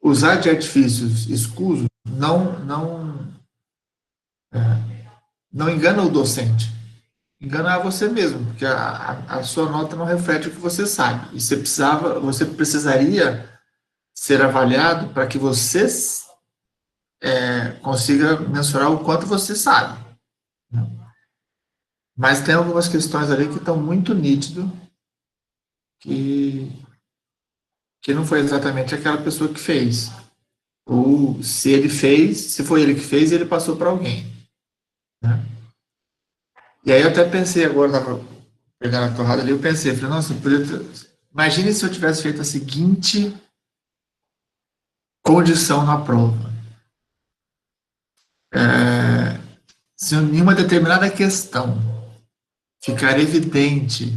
usar de artifícios escusos não engana o docente, engana você mesmo, porque a sua nota não reflete o que você sabe. E você precisaria ser avaliado para que você consiga mensurar o quanto você sabe. Mas tem algumas questões ali que estão muito nítido que não foi exatamente aquela pessoa que fez. Ou se ele fez, se foi ele que fez, ele passou para alguém. Né? E aí eu até pensei agora, estava pegando a torrada ali, eu pensei, falei, nossa, imagine se eu tivesse feito a seguinte condição na prova. Se em uma determinada questão ficar evidente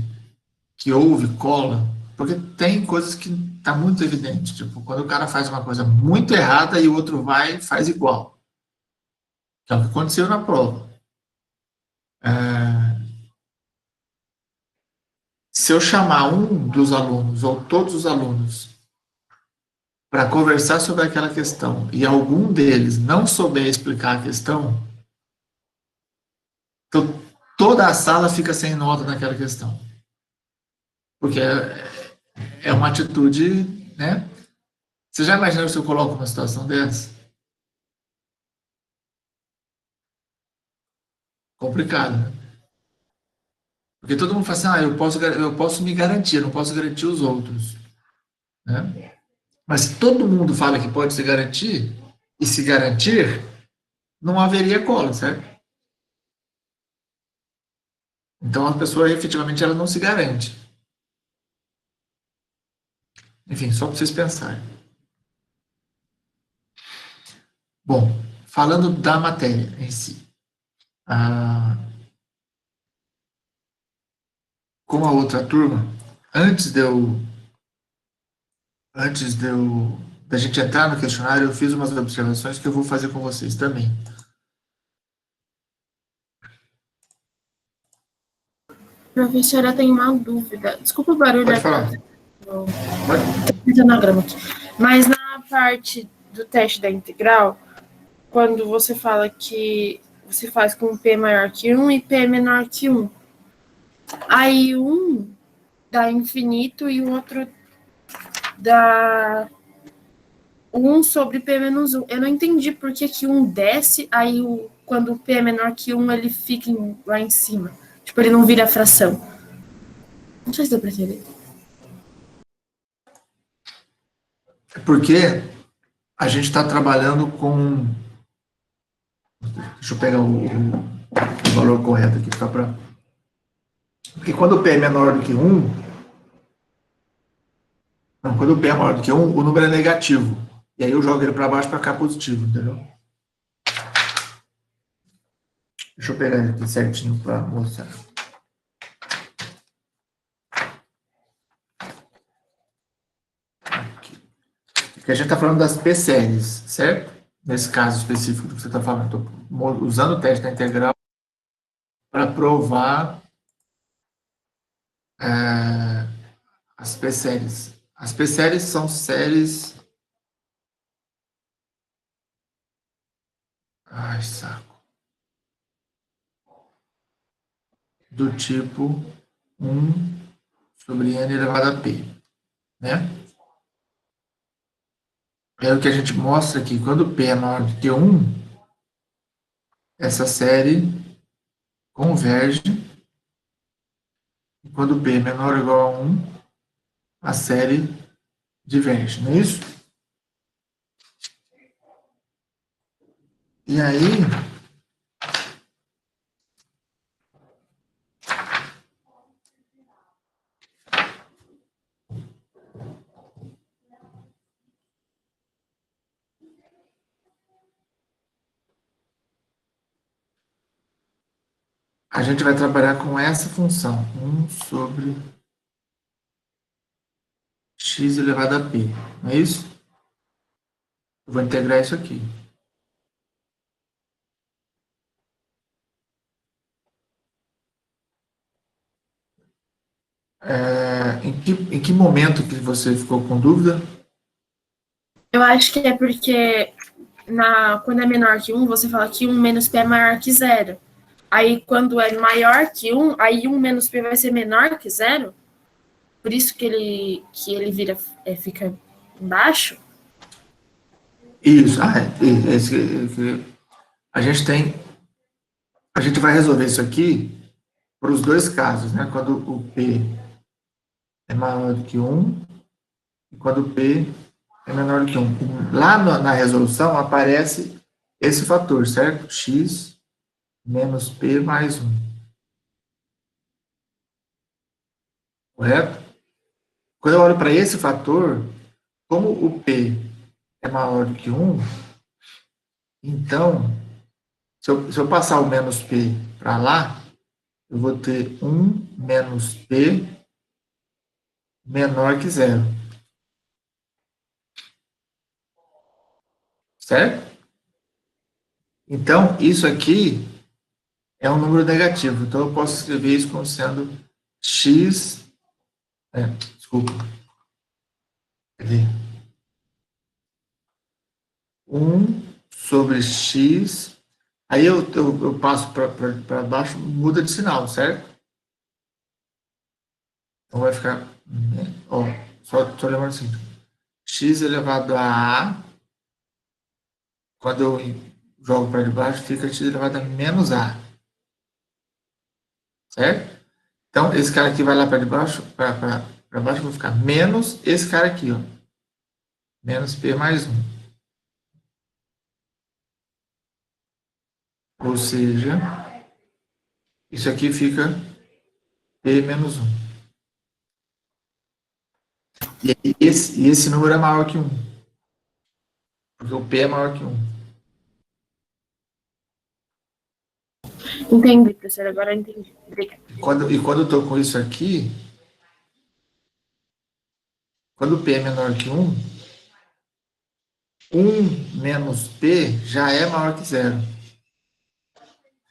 que houve cola, porque tem coisas que está muito evidente, tipo, quando o cara faz uma coisa muito errada e o outro vai e faz igual. Que é o que aconteceu na prova. Se eu chamar um dos alunos ou todos os alunos para conversar sobre aquela questão e algum deles não souber explicar a questão, então toda a sala fica sem nota naquela questão. Porque é uma atitude, né? Você já imaginou se eu coloco uma situação dessa? Complicado, né? Porque todo mundo fala assim, eu posso me garantir, eu não posso garantir os outros. Né? Mas se todo mundo fala que pode se garantir, e se garantir, não haveria cola, certo? Então a pessoa efetivamente ela não se garante. Enfim, só para vocês pensarem. Bom, falando da matéria em si. Com a outra turma, antes de eu antes de eu, da gente entrar no questionário, eu fiz umas observações que eu vou fazer com vocês também. Professora, eu tenho uma dúvida. Desculpa o barulho. Pode falar. Pode. Na grama aqui. Mas na parte do teste da integral, quando você fala que você faz com P maior que 1 e P menor que 1, aí um dá infinito e o outro dá 1 sobre P menos 1. Eu não entendi por que um desce, aí quando o P é menor que 1, ele fica lá em cima. Tipo, ele não vira fração. Não sei se deu pra entender. Porque a gente está trabalhando com... Deixa eu pegar o valor correto aqui. Porque quando o P é menor do que 1... Não, quando o P é maior do que 1, o número é negativo. E aí eu jogo ele para baixo para ficar positivo, entendeu? Deixa eu pegar ele aqui certinho para mostrar. Porque a gente está falando das P-séries, certo? Nesse caso específico do que você está falando. Estou usando o teste da integral para provar as P-séries. As P-séries são séries... Ai, saco. Do tipo 1 sobre n elevado a p. Né? É o que a gente mostra aqui. Quando p é maior do que 1, essa série converge. E quando p é menor ou igual a 1, a série diverge. Não é isso? E aí... a gente vai trabalhar com essa função, 1 sobre x elevado a p, não é isso? Eu vou integrar isso aqui. Em que momento que você ficou com dúvida? Eu acho que é porque quando é menor que 1, você fala que 1 menos P é maior que 0. Aí, quando é maior que 1, aí 1 menos P vai ser menor que 0. Por isso que ele vira, fica embaixo. Isso, a gente tem, a gente vai resolver isso aqui para os dois casos, né? Quando o P é maior do que 1 e quando o P é menor do que 1. Lá na resolução aparece esse fator, certo? X menos P mais 1. Correto? Quando eu olho para esse fator, como o P é maior do que 1, então, se eu passar o menos P para lá, eu vou ter 1 menos P menor que 0. Certo? Então, isso aqui é um número negativo. Então, eu posso escrever isso como sendo x. Desculpa. Cadê? 1 sobre x. Aí eu passo para baixo, muda de sinal, certo? Então, vai ficar. Ó, só lembrando assim: x elevado a a. Quando eu jogo para baixo, fica x elevado a menos a. Certo? Então, esse cara aqui vai lá para baixo, para baixo, vai ficar menos esse cara aqui, ó. Menos P mais 1. Ou seja, isso aqui fica P menos 1. E esse número é maior que 1. Porque o P é maior que 1. Entendi, professor. Agora eu entendi. Obrigada. E quando eu estou com isso aqui, quando o P é menor que 1, 1 menos P já é maior que 0.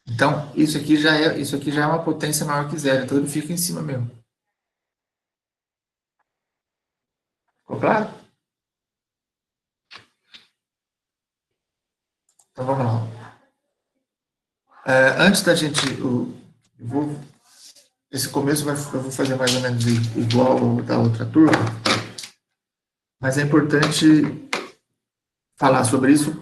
Então, isso aqui já é uma potência maior que 0. Então, ele fica em cima mesmo. Ficou claro? Então, vamos lá. Antes da gente... esse começo eu vou fazer mais ou menos igual ao da outra turma, mas é importante falar sobre isso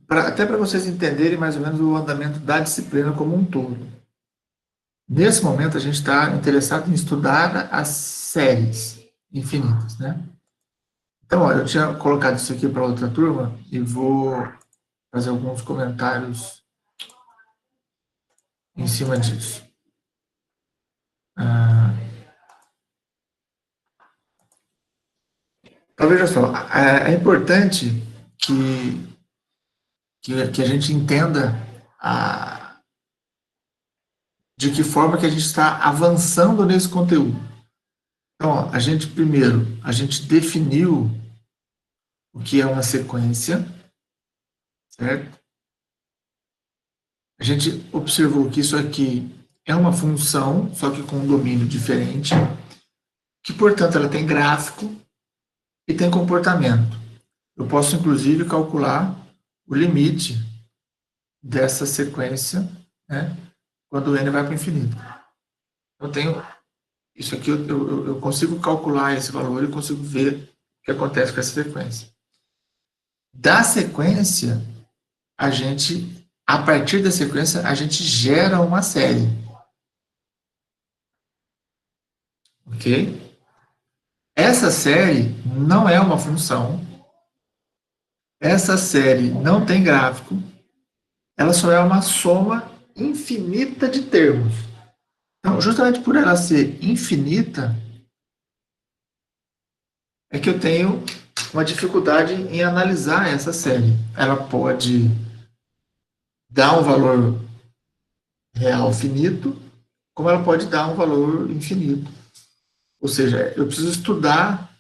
até para vocês entenderem mais ou menos o andamento da disciplina como um todo. Nesse momento, a gente está interessado em estudar as séries infinitas, né? Então, ó, eu tinha colocado isso aqui para outra turma e vou fazer alguns comentários em cima disso. Então, veja só, é importante que a gente entenda de que forma que a gente está avançando nesse conteúdo. Então, a gente definiu o que é uma sequência, certo? A gente observou que isso aqui é uma função, só que com um domínio diferente, que, portanto, ela tem gráfico e tem comportamento. Eu posso, inclusive, calcular o limite dessa sequência, né, quando o n vai para o infinito. Eu tenho isso aqui, eu consigo calcular esse valor e consigo ver o que acontece com essa sequência. Da sequência, a partir da sequência, a gente gera uma série. Ok? Essa série não é uma função. Essa série não tem gráfico. Ela só é uma soma infinita de termos. Então, justamente por ela ser infinita, é que eu tenho uma dificuldade em analisar essa série. Ela pode dar um valor real finito, como ela pode dar um valor infinito. Ou seja, eu preciso estudar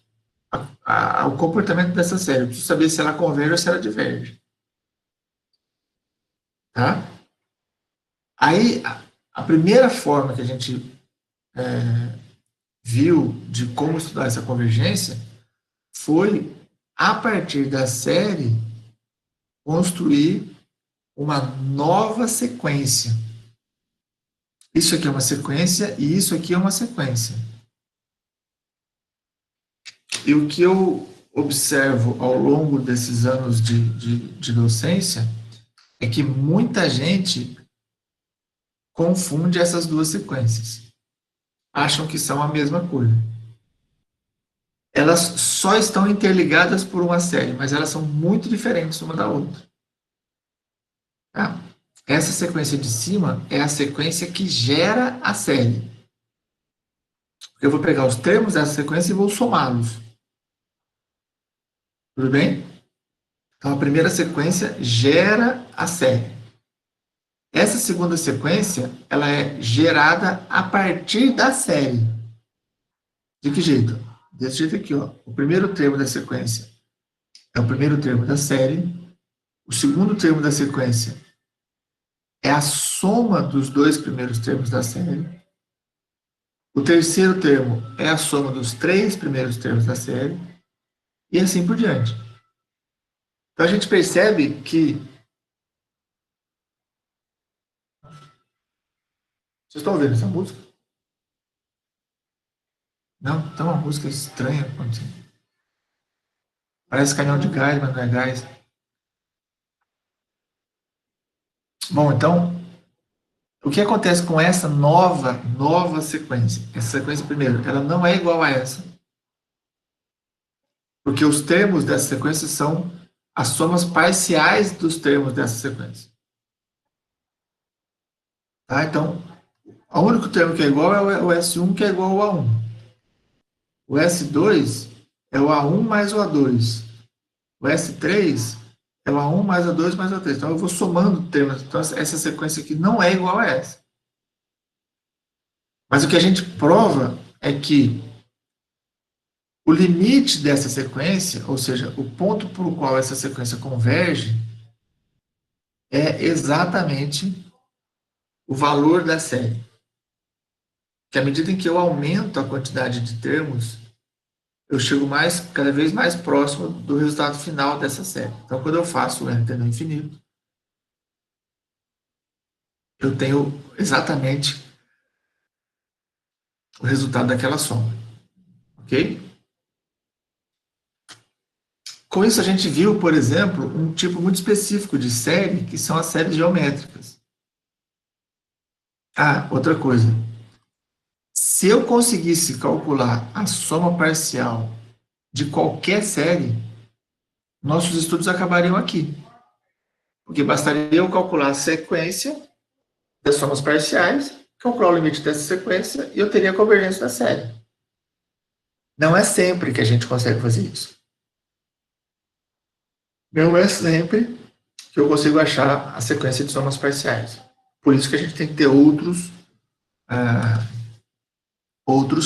o comportamento dessa série. Eu preciso saber se ela converge ou se ela diverge. Tá? Aí, a primeira forma que a gente viu de como estudar essa convergência foi, a partir da série, construir uma nova sequência. Isso aqui é uma sequência e isso aqui é uma sequência. E o que eu observo ao longo desses anos de docência é que muita gente confunde essas duas sequências. Acham que são a mesma coisa. Elas só estão interligadas por uma série, mas elas são muito diferentes uma da outra. Tá? Essa sequência de cima é a sequência que gera a série. Eu vou pegar os termos dessa sequência e vou somá-los. Tudo bem? Então, a primeira sequência gera a série. Essa segunda sequência, ela é gerada a partir da série. De que jeito? Desse jeito aqui, ó. O primeiro termo da sequência é o primeiro termo da série. O segundo termo da sequência é a soma dos dois primeiros termos da série. O terceiro termo é a soma dos três primeiros termos da série. E assim por diante. Então, a gente percebe que... Vocês estão ouvindo essa música? Não? Então, uma música estranha acontecendo. Parece canhão de gás, mas não é gás. Bom, então, o que acontece com essa nova sequência? Essa sequência, primeiro, ela não é igual a essa. Porque os termos dessa sequência são as somas parciais dos termos dessa sequência. Tá? Então, o único termo que é igual é o S1, que é igual ao A1. O S2 é o A1 mais o A2. O S3 é o A1 mais A2 mais A3. Então, eu vou somando termos. Então, essa sequência aqui não é igual a essa. Mas o que a gente prova é que o limite dessa sequência, ou seja, o ponto para o qual essa sequência converge, é exatamente o valor da série. Que à medida em que eu aumento a quantidade de termos, eu chego cada vez mais próximo do resultado final dessa série. Então, quando eu faço o n tendendo ao infinito, eu tenho exatamente o resultado daquela soma. Ok? Com isso, a gente viu, por exemplo, um tipo muito específico de série, que são as séries geométricas. Ah, outra coisa. Se eu conseguisse calcular a soma parcial de qualquer série, nossos estudos acabariam aqui. Porque bastaria eu calcular a sequência das somas parciais, calcular o limite dessa sequência e eu teria a convergência da série. Não é sempre que a gente consegue fazer isso. Não é sempre que eu consigo achar a sequência de somas parciais. Por isso que a gente tem que ter outros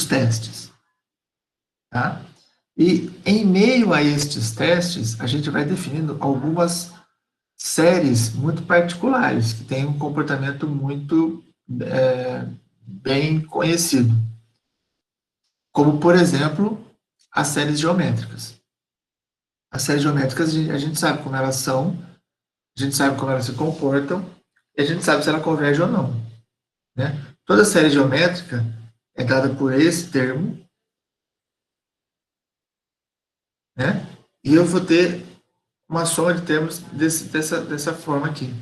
testes. Tá? E em meio a estes testes, a gente vai definindo algumas séries muito particulares, que têm um comportamento muito bem conhecido. Como, por exemplo, as séries geométricas. As séries geométricas, a gente sabe como elas são, a gente sabe como elas se comportam, e a gente sabe se ela converge ou não. Né? Toda série geométrica é dada por esse termo, né? E eu vou ter uma soma de termos dessa forma aqui.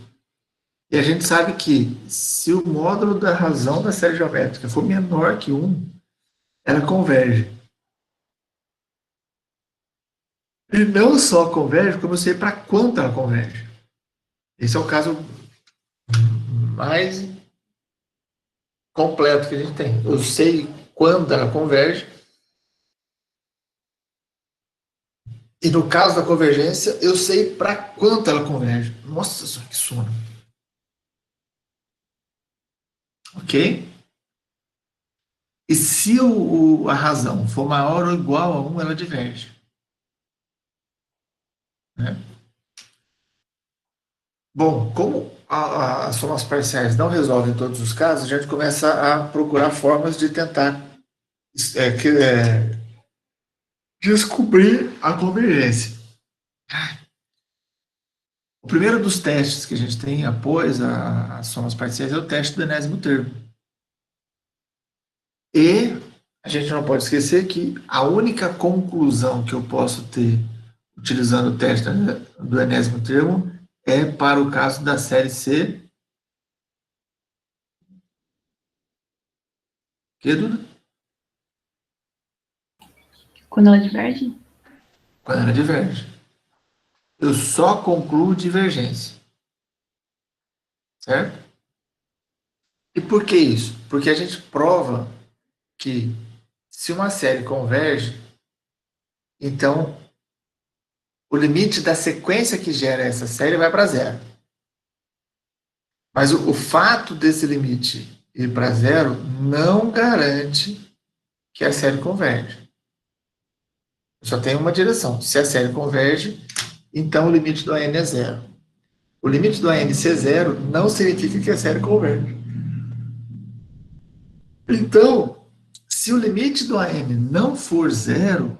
E a gente sabe que se o módulo da razão da série geométrica for menor que 1, ela converge. E não só converge, como eu sei para quanto ela converge. Esse é o caso mais completo que a gente tem. Eu sei quando ela converge. E no caso da convergência, eu sei para quanto ela converge. Nossa, só que sono. Ok? E se a razão for maior ou igual a 1, ela diverge. Né? Bom, como as somas parciais não resolvem todos os casos, a gente começa a procurar formas de tentar descobrir a convergência. O primeiro dos testes que a gente tem após as somas parciais é o teste do enésimo termo. E a gente não pode esquecer que a única conclusão que eu posso ter utilizando o teste do enésimo termo é para o caso da série C. Que, Duda? Quando ela diverge? Quando ela diverge. Eu só concluo divergência. Certo? E por que isso? Porque a gente prova que se uma série converge, então o limite da sequência que gera essa série vai para zero. Mas o fato desse limite ir para zero não garante que a série converge. Só tem uma direção. Se a série converge, então o limite do AN é zero. O limite do AN ser zero não significa que a série converge. Então, se o limite do AN não for zero,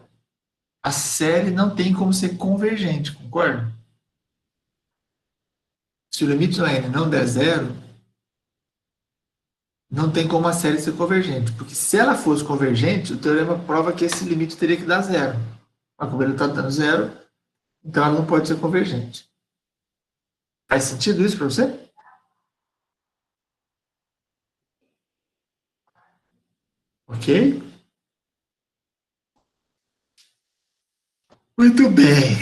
a série não tem como ser convergente, concorda? Se o limite do AN não der zero, não tem como a série ser convergente. Porque se ela fosse convergente, o teorema prova que esse limite teria que dar zero. Mas como ele está dando zero, então ela não pode ser convergente. Faz sentido isso para você? Ok? Muito bem.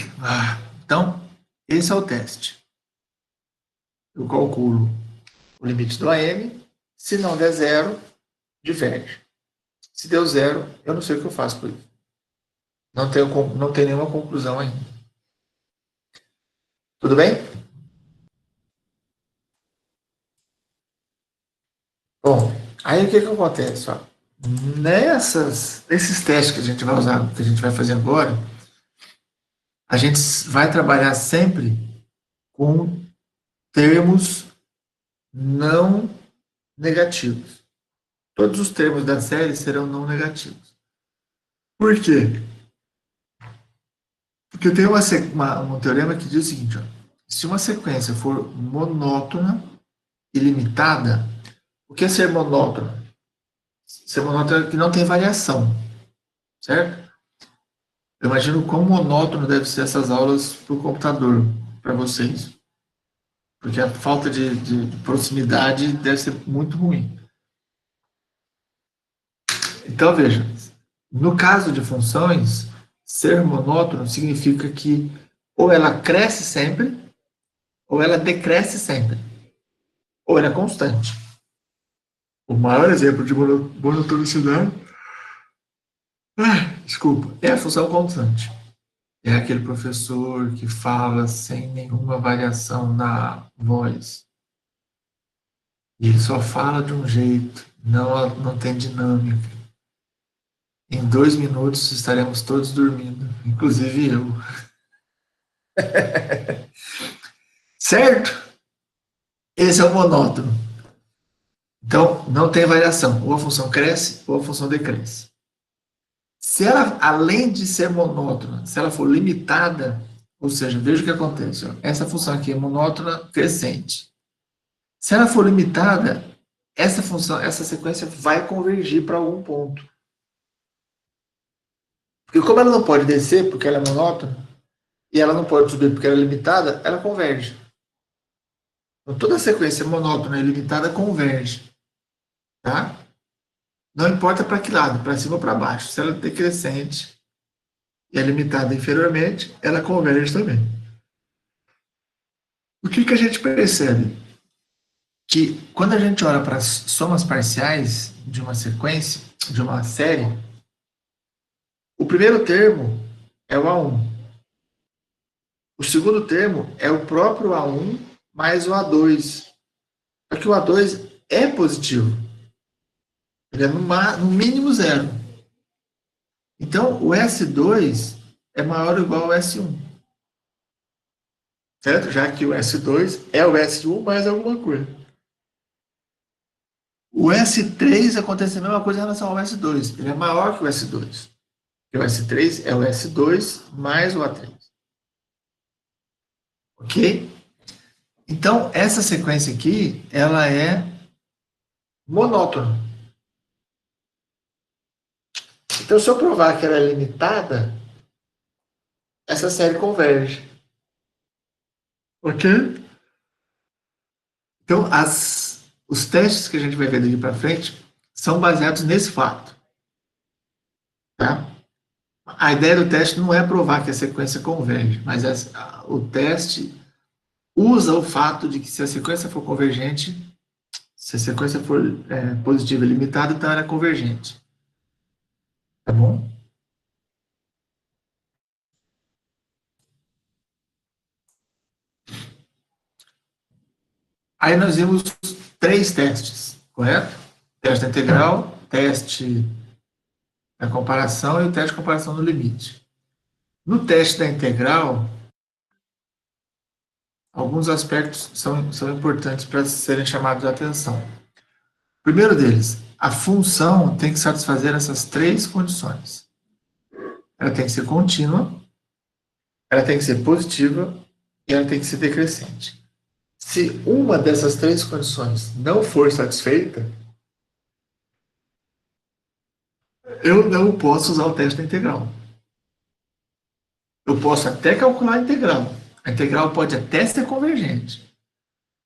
Então, esse é o teste. Eu calculo o limite do AM. Se não der zero, diverge. Se deu zero, eu não sei o que eu faço por isso. Não tenho nenhuma conclusão ainda. Tudo bem? Bom, aí o que acontece? Ó? Nesses testes que a gente vai usar, que a gente vai fazer agora, a gente vai trabalhar sempre com termos não negativos. Todos os termos da série serão não negativos. Por quê? Porque tem um teorema que diz o seguinte, ó, se uma sequência for monótona e limitada, o que é ser monótona? Ser monótona é que não tem variação, certo? Eu imagino quão monótono deve ser essas aulas para o computador, para vocês. Porque a falta de proximidade deve ser muito ruim. Então, veja, no caso de funções, ser monótono significa que ou ela cresce sempre, ou ela decresce sempre, ou ela é constante. O maior exemplo de monotonicidade, desculpa, é a função constante. É aquele professor que fala sem nenhuma variação na voz. E ele só fala de um jeito, não tem dinâmica. Em 2 minutos estaremos todos dormindo, inclusive eu. Certo? Esse é o monótono. Então, não tem variação. Ou a função cresce, ou a função decresce. Se ela, além de ser monótona, se ela for limitada, ou seja, veja o que acontece. Ó, essa função aqui é monótona crescente. Se ela for limitada, essa sequência vai convergir para algum ponto. Porque como ela não pode descer, porque ela é monótona, e ela não pode subir porque ela é limitada, ela converge. Então, toda sequência monótona e limitada converge. Tá? Não importa para que lado, para cima ou para baixo. Se ela é decrescente e é limitada inferiormente, ela converge também. O que a gente percebe? Que quando a gente olha para as somas parciais de uma sequência, de uma série, o primeiro termo é o A1. O segundo termo é o próprio A1 mais o A2. Só que o A2 é positivo. Ele é no mínimo zero. Então, o S2 é maior ou igual ao S1. Certo? Já que o S2 é o S1 mais alguma coisa. O S3 acontece a mesma coisa em relação ao S2. Ele é maior que o S2. Porque o S3 é o S2 mais o A3. Ok? Então, essa sequência aqui, ela é monótona. Então, se eu provar que ela é limitada, essa série converge. Ok? Então, os testes que a gente vai ver daqui para frente são baseados nesse fato. Tá? A ideia do teste não é provar que a sequência converge, mas o teste usa o fato de que se a sequência for convergente, se a sequência for positiva e limitada, então ela é convergente. Tá bom? Aí nós vimos 3 testes, correto? Teste da integral, teste da comparação e o teste de comparação no limite. No teste da integral, alguns aspectos são importantes para serem chamados a atenção. O primeiro deles, a função tem que satisfazer essas 3 condições. Ela tem que ser contínua, ela tem que ser positiva e ela tem que ser decrescente. Se uma dessas 3 condições não for satisfeita, eu não posso usar o teste da integral. Eu posso até calcular a integral. A integral pode até ser convergente,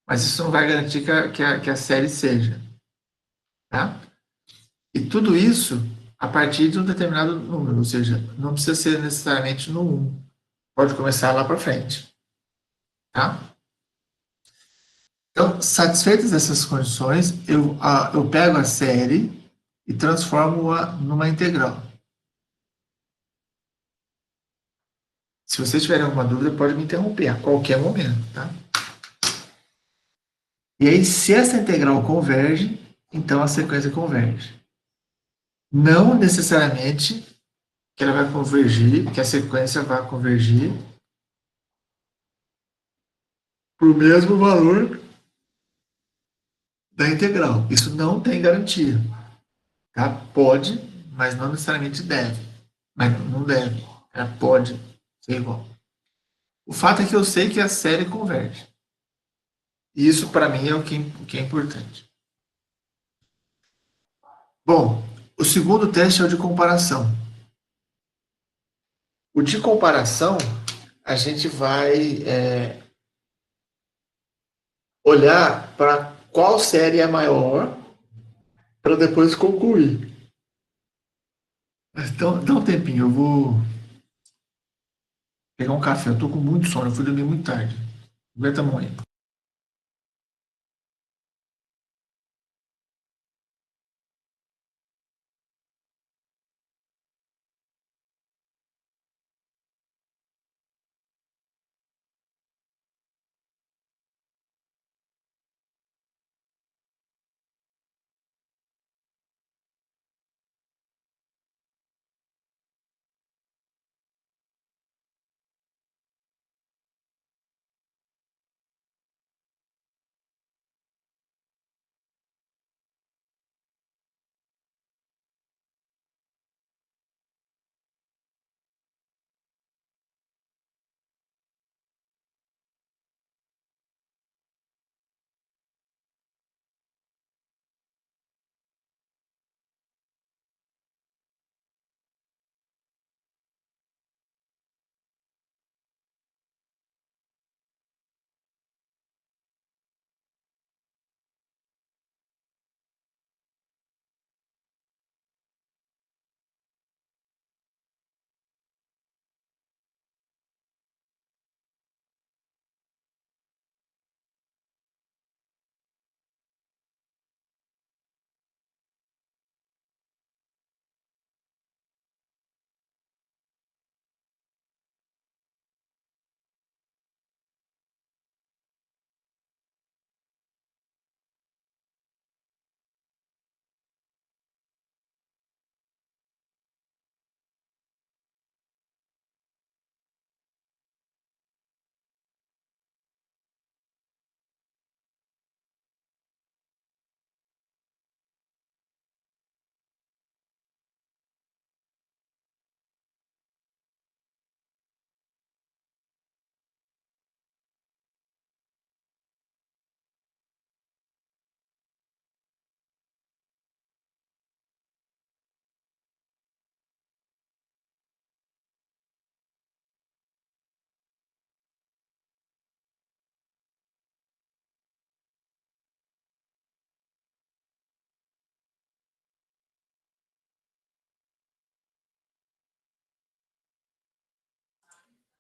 mas isso não vai garantir que a série seja. Tá? E tudo isso a partir de um determinado número, ou seja, não precisa ser necessariamente no 1. Pode começar lá para frente. Tá? Então, satisfeitas essas condições, eu pego a série e transformo-a numa integral. Se vocês tiverem alguma dúvida, pode me interromper a qualquer momento. Tá? E aí, se essa integral converge, então a sequência converge. Não necessariamente que ela vai convergir, que a sequência vai convergir para o mesmo valor da integral. Isso não tem garantia. Tá? Pode, mas não necessariamente deve. Mas não deve. Ela pode ser igual. O fato é que eu sei que a série converge. E isso, para mim, é o que é importante. Bom, o segundo teste é o de comparação. O de comparação, a gente vai olhar para qual série é maior para depois concluir. Então, dá um tempinho, eu vou pegar um café. Eu tô com muito sono, eu fui dormir muito tarde. Aguenta a mão aí.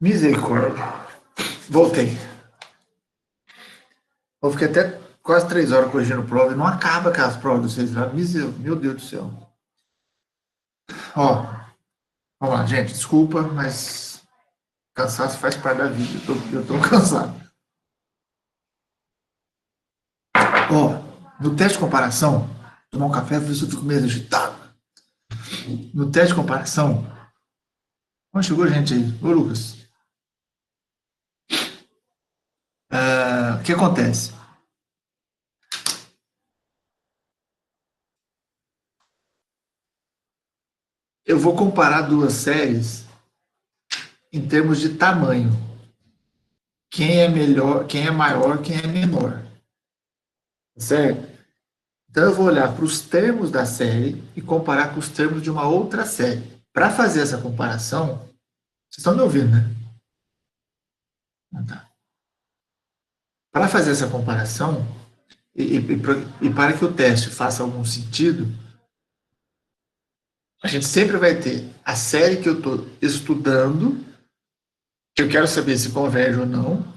Misericórdia. Voltei. Eu fiquei até quase 3 horas corrigindo prova e não acaba aquelas provas de vocês lá. Meu Deus do céu. Ó, vamos lá, gente. Desculpa, mas cansaço faz parte da vida. Eu tô cansado. Ó, no teste de comparação, tomar um café, ver se eu fico meio agitado. No teste de comparação, onde chegou gente aí? Ô, Lucas. O que acontece? Eu vou comparar duas séries em termos de tamanho. Quem é melhor, quem é maior, quem é menor. Certo? Então eu vou olhar para os termos da série e comparar com os termos de uma outra série. Para fazer essa comparação, vocês estão me ouvindo, né? Tá. Para fazer essa comparação, e para que o teste faça algum sentido, a gente sempre vai ter a série que eu estou estudando, que eu quero saber se converge ou não,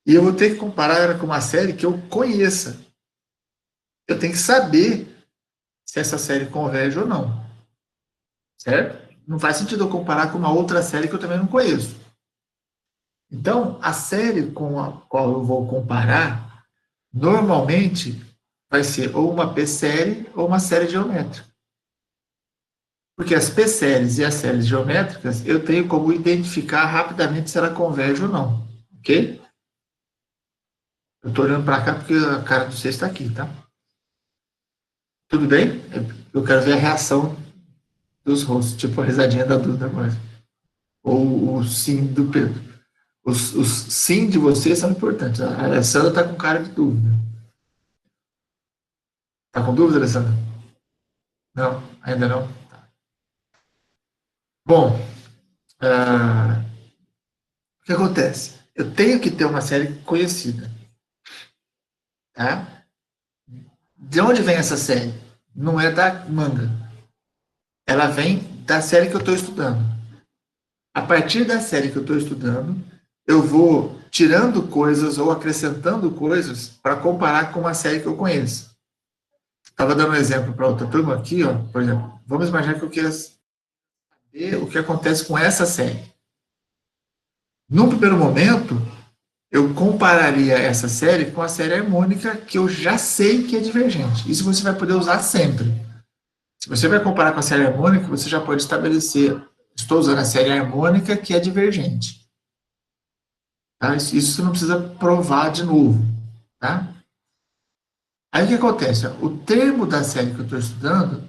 e eu vou ter que comparar ela com uma série que eu conheça. Eu tenho que saber se essa série converge ou não. Certo? Não faz sentido eu comparar com uma outra série que eu também não conheço. Então, a série com a qual eu vou comparar, normalmente, vai ser ou uma P-série ou uma série geométrica. Porque as P-séries e as séries geométricas, eu tenho como identificar rapidamente se ela converge ou não. Ok? Eu estou olhando para cá porque a cara do vocês está aqui, tá? Tudo bem? Eu quero ver a reação dos rostos, tipo a risadinha da Duda agora. Ou o sim do Pedro. Os sim de vocês são importantes. A Alessandra está com cara de dúvida. Está com dúvida, Alessandra? Não, ainda não. Bom, o que acontece? Eu tenho que ter uma série conhecida. Tá? De onde vem essa série? Não é da manga. Ela vem da série que eu estou estudando. A partir da série que eu estou estudando, eu vou tirando coisas ou acrescentando coisas para comparar com uma série que eu conheço. Estava dando um exemplo para outra turma aqui, ó, por exemplo. Vamos imaginar que eu queira saber o que acontece com essa série. Num primeiro momento, eu compararia essa série com a série harmônica que eu já sei que é divergente. Isso você vai poder usar sempre. Se você vai comparar com a série harmônica, você já pode estabelecer, estou usando a série harmônica que é divergente. Tá? Isso você não precisa provar de novo. Tá? Aí o que acontece? O termo da série que eu estou estudando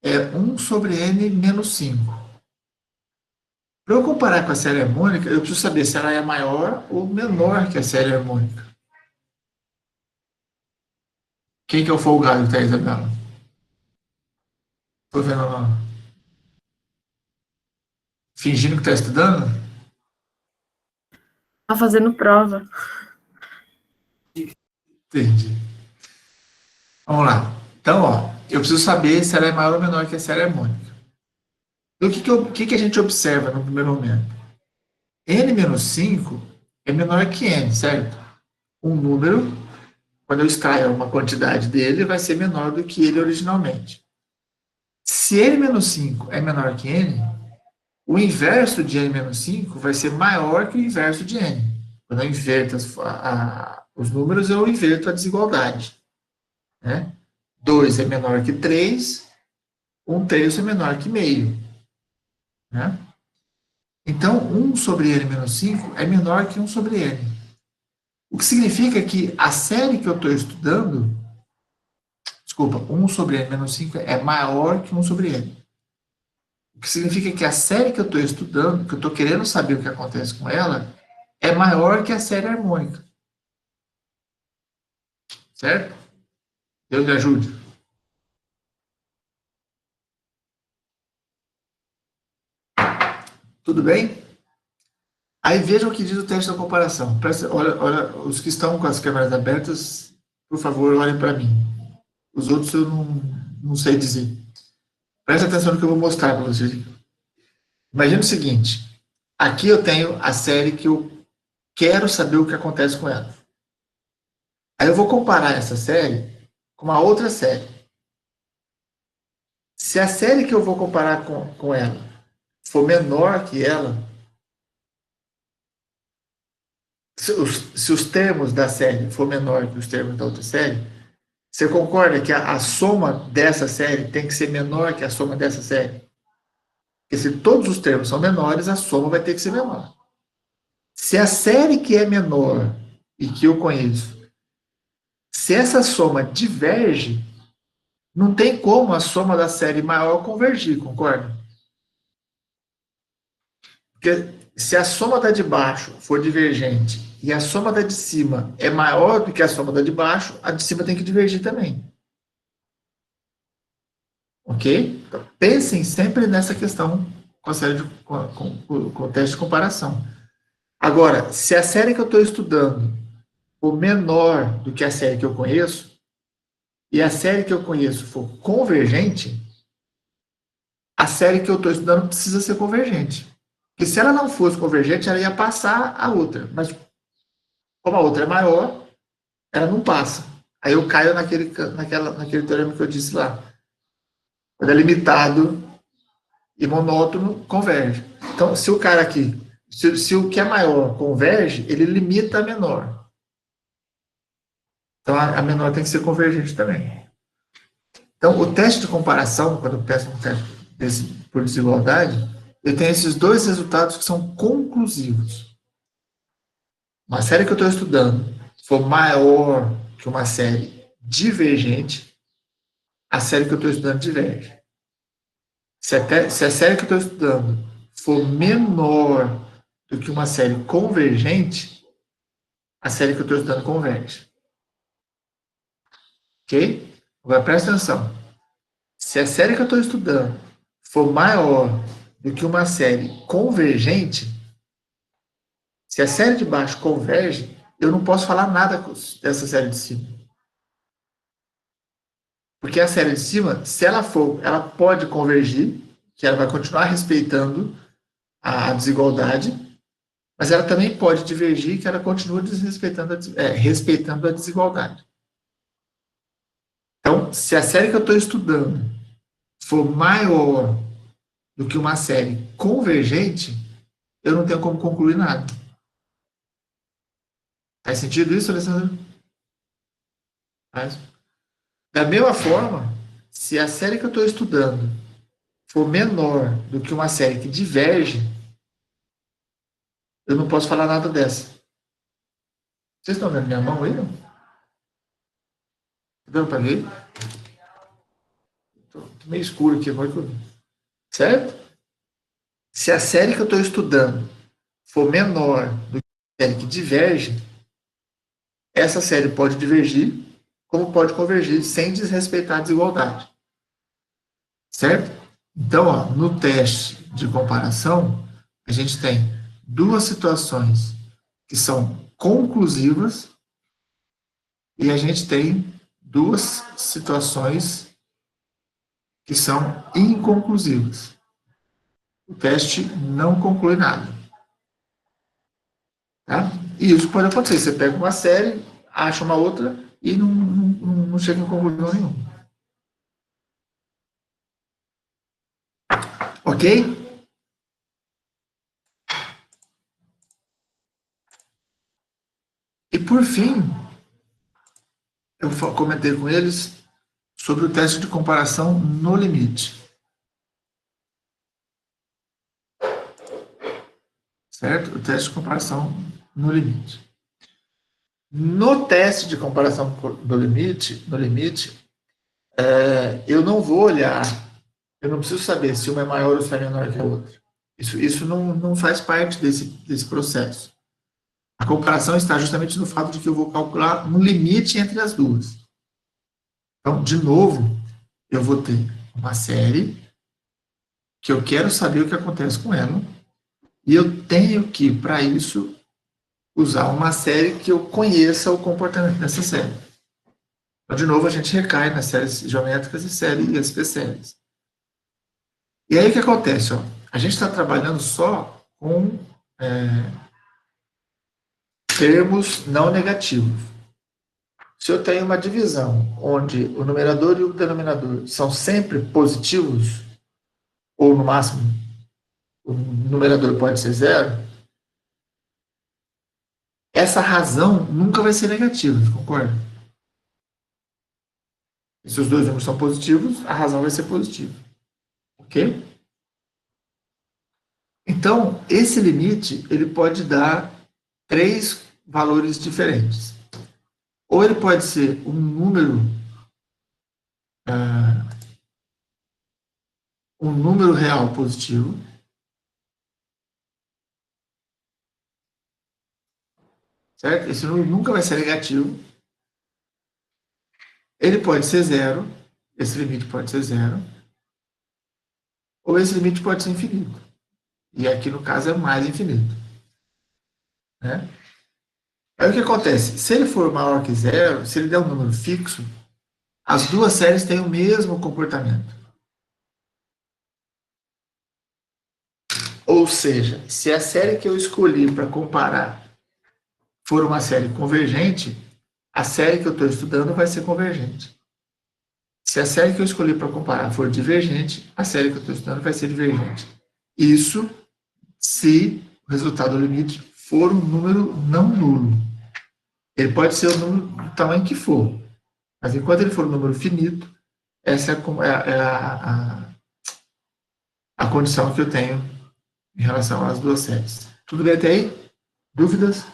é 1 sobre n menos 5. Para eu comparar com a série harmônica, eu preciso saber se ela é maior ou menor que a série harmônica. Quem que é o folgado que está aí, Isabela? Estou vendo lá. Fingindo que está estudando? Tá fazendo prova. Entendi. Vamos lá. Então, ó, eu preciso saber se ela é maior ou menor que a série harmônica. Então, o que a gente observa no primeiro momento? N menos 5 é menor que N, certo? Um número, quando eu extraio uma quantidade dele, vai ser menor do que ele originalmente. Se N menos 5 é menor que N, o inverso de N menos 5 vai ser maior que o inverso de N. Quando eu inverto os números, eu inverto a desigualdade. Né? 2 é menor que 3, 1/3 é menor que meio. Né? Então, 1 sobre n menos 5 é menor que 1 sobre n. O que significa que a série que eu estou estudando, desculpa, 1 sobre n menos 5 é maior que 1 sobre n. O que significa que a série que eu estou estudando, que eu estou querendo saber o que acontece com ela, é maior que a série harmônica. Certo? Deus me ajude. Tudo bem? Aí vejam o que diz o teste da comparação. Olha, os que estão com as câmeras abertas, por favor, olhem para mim. Os outros eu não sei dizer. Presta atenção no que eu vou mostrar para vocês. Imagina o seguinte. Aqui eu tenho a série que eu quero saber o que acontece com ela. Aí eu vou comparar essa série com uma outra série. Se a série que eu vou comparar com ela for menor que ela, se os termos da série for menor que os termos da outra série, você concorda que a soma dessa série tem que ser menor que a soma dessa série? Porque se todos os termos são menores, a soma vai ter que ser menor. Se a série que é menor e que eu conheço, se essa soma diverge, não tem como a soma da série maior convergir, concorda? Porque se a soma da de baixo for divergente e a soma da de cima é maior do que a soma da de baixo, a de cima tem que divergir também. Ok? Então, pensem sempre nessa questão com a série com o teste de comparação. Agora, se a série que eu estou estudando for menor do que a série que eu conheço, e a série que eu conheço for convergente, a série que eu estou estudando precisa ser convergente. Porque se ela não fosse convergente, ela ia passar a outra. Mas como a outra é maior, ela não passa. Aí eu caio naquele teorema que eu disse lá. Quando é limitado e monótono, converge. Então, se o cara aqui, se o que é maior converge, ele limita a menor. Então, a menor tem que ser convergente também. Então, o teste de comparação, quando eu peço um teste por desigualdade, eu tenho esses dois resultados que são conclusivos. Uma série que eu estou estudando for maior que uma série divergente, a série que eu estou estudando diverge. Se a série que eu estou estudando for menor do que uma série convergente, a série que eu estou estudando converge. Ok? Agora presta atenção. Se a série que eu estou estudando for maior do que uma série convergente, se a série de baixo converge, eu não posso falar nada dessa série de cima. Porque a série de cima, se ela for, ela pode convergir, que ela vai continuar respeitando a desigualdade, mas ela também pode divergir, que ela continua respeitando a desigualdade. Então, se a série que eu estou estudando for maior do que uma série convergente, eu não tenho como concluir nada. Faz sentido isso, Alessandro? Faz. Da mesma forma, se a série que eu estou estudando for menor do que uma série que diverge, eu não posso falar nada dessa. Vocês estão vendo minha mão aí, não? Deu para ver? Estou meio escuro aqui, agora que eu vi. Certo? Se a série que eu estou estudando for menor do que a série que diverge, essa série pode divergir, como pode convergir, sem desrespeitar a desigualdade. Certo? Então, ó, no teste de comparação, a gente tem duas situações que são conclusivas e a gente tem duas situações que são inconclusivas. O teste não conclui nada. Tá? E isso pode acontecer. Você pega uma série, acha uma outra e não chega em conclusão nenhuma. Ok? E por fim, eu comentei com eles sobre o teste de comparação no limite. Certo? O teste de comparação no limite. No teste de comparação no limite, eu não vou olhar, eu não preciso saber se uma é maior ou se é menor que a outra. Isso não faz parte desse processo. A comparação está justamente no fato de que eu vou calcular um limite entre as duas. Então, de novo, eu vou ter uma série que eu quero saber o que acontece com ela e eu tenho que, para isso, usar uma série que eu conheça o comportamento dessa série. Então, de novo, a gente recai nas séries geométricas e SPSéries. E aí o que acontece? Ó, a gente está trabalhando só com termos não negativos. Se eu tenho uma divisão onde o numerador e o denominador são sempre positivos, ou no máximo o numerador pode ser zero, essa razão nunca vai ser negativa, concorda? Se os dois números são positivos, a razão vai ser positiva. Ok? Então, esse limite, ele pode dar três valores diferentes. Ou ele pode ser um número real positivo, certo? Esse número nunca vai ser negativo. Ele pode ser zero, esse limite pode ser zero, ou esse limite pode ser infinito. E aqui, no caso, é mais infinito. Né? Aí o que acontece? Se ele for maior que zero, se ele der um número fixo, as duas séries têm o mesmo comportamento. Ou seja, se a série que eu escolhi para comparar for uma série convergente, a série que eu estou estudando vai ser convergente. Se a série que eu escolhi para comparar for divergente, a série que eu estou estudando vai ser divergente. Isso se o resultado do limite for um número não nulo. Ele pode ser o número do tamanho que for, mas enquanto ele for um número finito, essa é a condição que eu tenho em relação às duas séries. Tudo bem até aí? Dúvidas?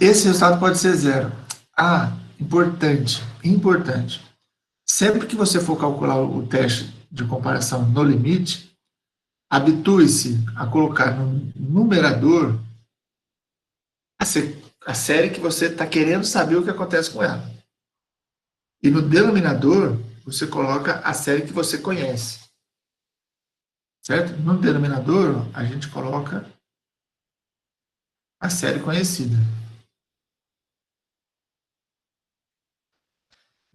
Esse resultado pode ser zero. Importante. Sempre que você for calcular o teste de comparação no limite, habitue-se a colocar no numerador a série que você está querendo saber o que acontece com ela. E no denominador, você coloca a série que você conhece. Certo? No denominador, a gente coloca a série conhecida.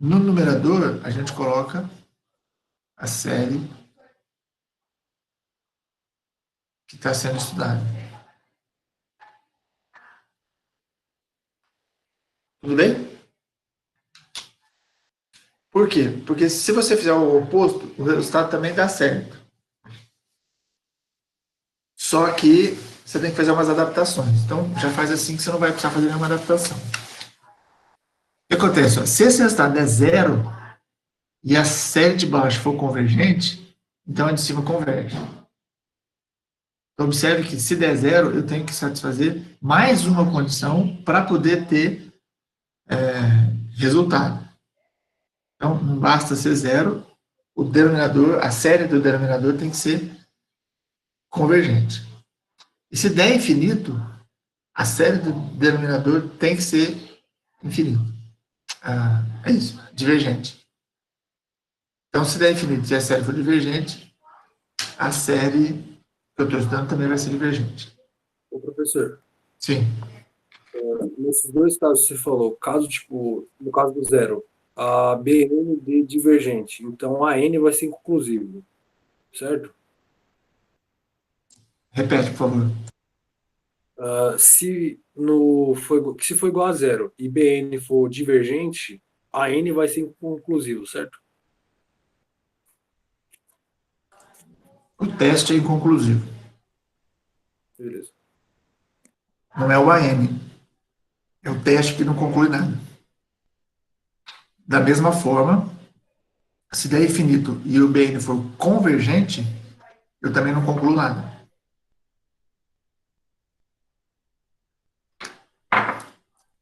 No numerador, a gente coloca a série que está sendo estudada. Tudo bem? Por quê? Porque se você fizer o oposto, o resultado também dá certo. Só que você tem que fazer umas adaptações. Então, já faz assim que você não vai precisar fazer nenhuma adaptação. O que acontece? Se esse resultado é zero e a série de baixo for convergente, então a de cima converge. Então, observe que se der zero, eu tenho que satisfazer mais uma condição para poder ter resultado. Então, não basta ser zero, o denominador, a série do denominador tem que ser convergente. E se der infinito, a série do denominador tem que ser infinito. É isso, divergente. Então, se der infinito e a série for divergente, a série que eu estou estudando também vai ser divergente. Ô, professor. Sim. Nesses dois casos que você falou, no caso do zero, a BN de divergente, então a N vai ser inconclusivo, certo? Repete, por favor. Se for igual a zero e BN for divergente, a N vai ser inconclusivo, certo? O teste é inconclusivo. Beleza. Não é o AN. É o teste que não conclui nada. Da mesma forma, se der infinito e o BN for convergente, eu também não concluo nada.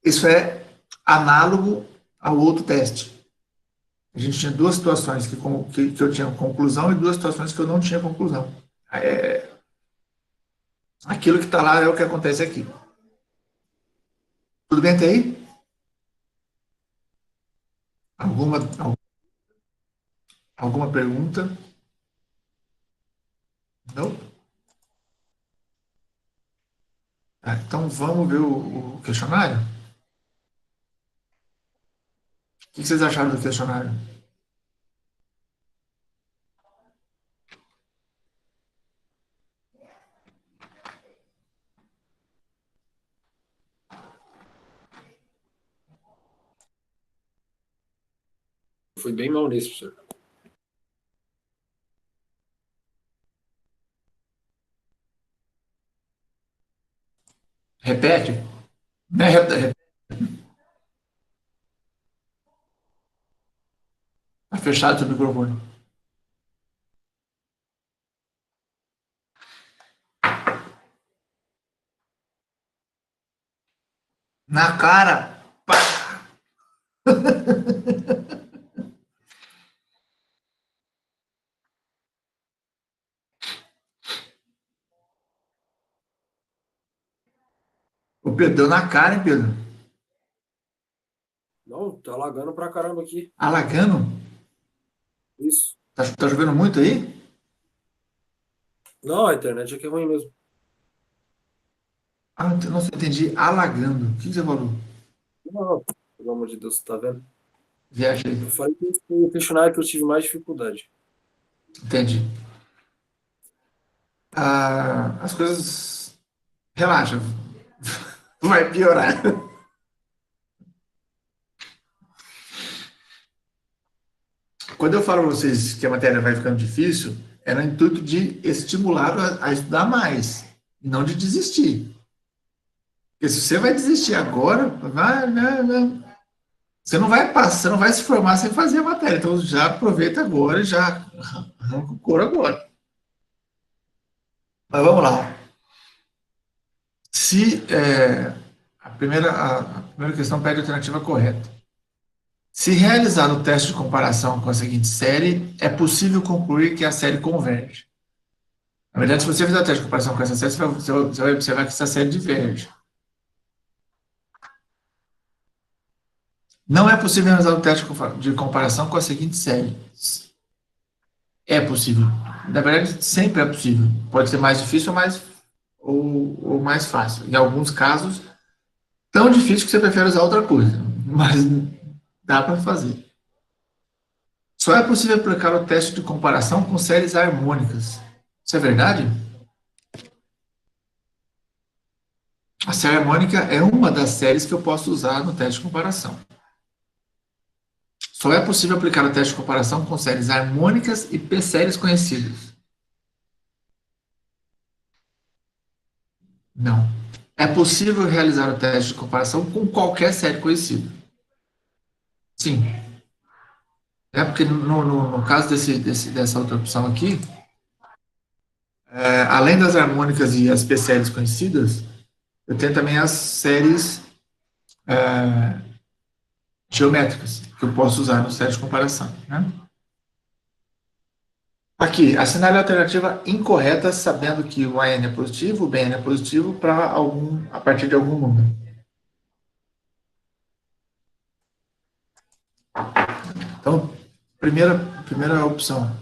Isso é análogo ao outro teste. A gente tinha duas situações que eu tinha conclusão e duas situações que eu não tinha conclusão. Aquilo que está lá é o que acontece aqui. Tudo bem até aí? Alguma pergunta? Não? Então vamos ver o questionário? O que vocês acharam do questionário? fui bem mal nisso, professor. Repete. Né? Tá fechado o microfone. Na cara. Pá. O Pedro deu na cara, hein, Pedro? Não, tá alagando pra caramba aqui. Alagando? Isso. Tá chovendo muito aí? Não, a internet aqui é ruim mesmo. Ah, não entendi. Alagando. O que você falou? Não, pelo amor de Deus, tá vendo? Viaja aí. Eu falei que foi o questionário que eu tive mais dificuldade. Entendi. As coisas. Relaxa. Vai piorar. Quando eu falo para vocês que a matéria vai ficando difícil, é no intuito de estimular a estudar mais, e não de desistir. Porque se você vai desistir agora, você não vai passar, você não vai se formar sem fazer a matéria. Então já aproveita agora e já arranca o couro agora. Mas vamos lá. Se a primeira questão pede a alternativa correta. Se realizar o teste de comparação com a seguinte série, é possível concluir que a série converge. Na verdade, se você fizer o teste de comparação com essa série, você vai observar que essa série diverge. Não é possível realizar o teste de comparação com a seguinte série. É possível. Na verdade, sempre é possível. Pode ser mais difícil ou mais fácil. Em alguns casos, tão difícil que você prefere usar outra coisa. Mas dá para fazer. Só é possível aplicar o teste de comparação com séries harmônicas. Isso é verdade? A série harmônica é uma das séries que eu posso usar no teste de comparação. Só é possível aplicar o teste de comparação com séries harmônicas e p-séries conhecidas. Não. É possível realizar o teste de comparação com qualquer série conhecida. Sim. É porque no caso dessa outra opção aqui, além das harmônicas e as p-séries conhecidas, eu tenho também as séries geométricas que eu posso usar no teste de comparação. Né? Aqui, assinale a alternativa incorreta, sabendo que o AN é positivo, o BN é positivo a partir de algum número. Então, primeira opção,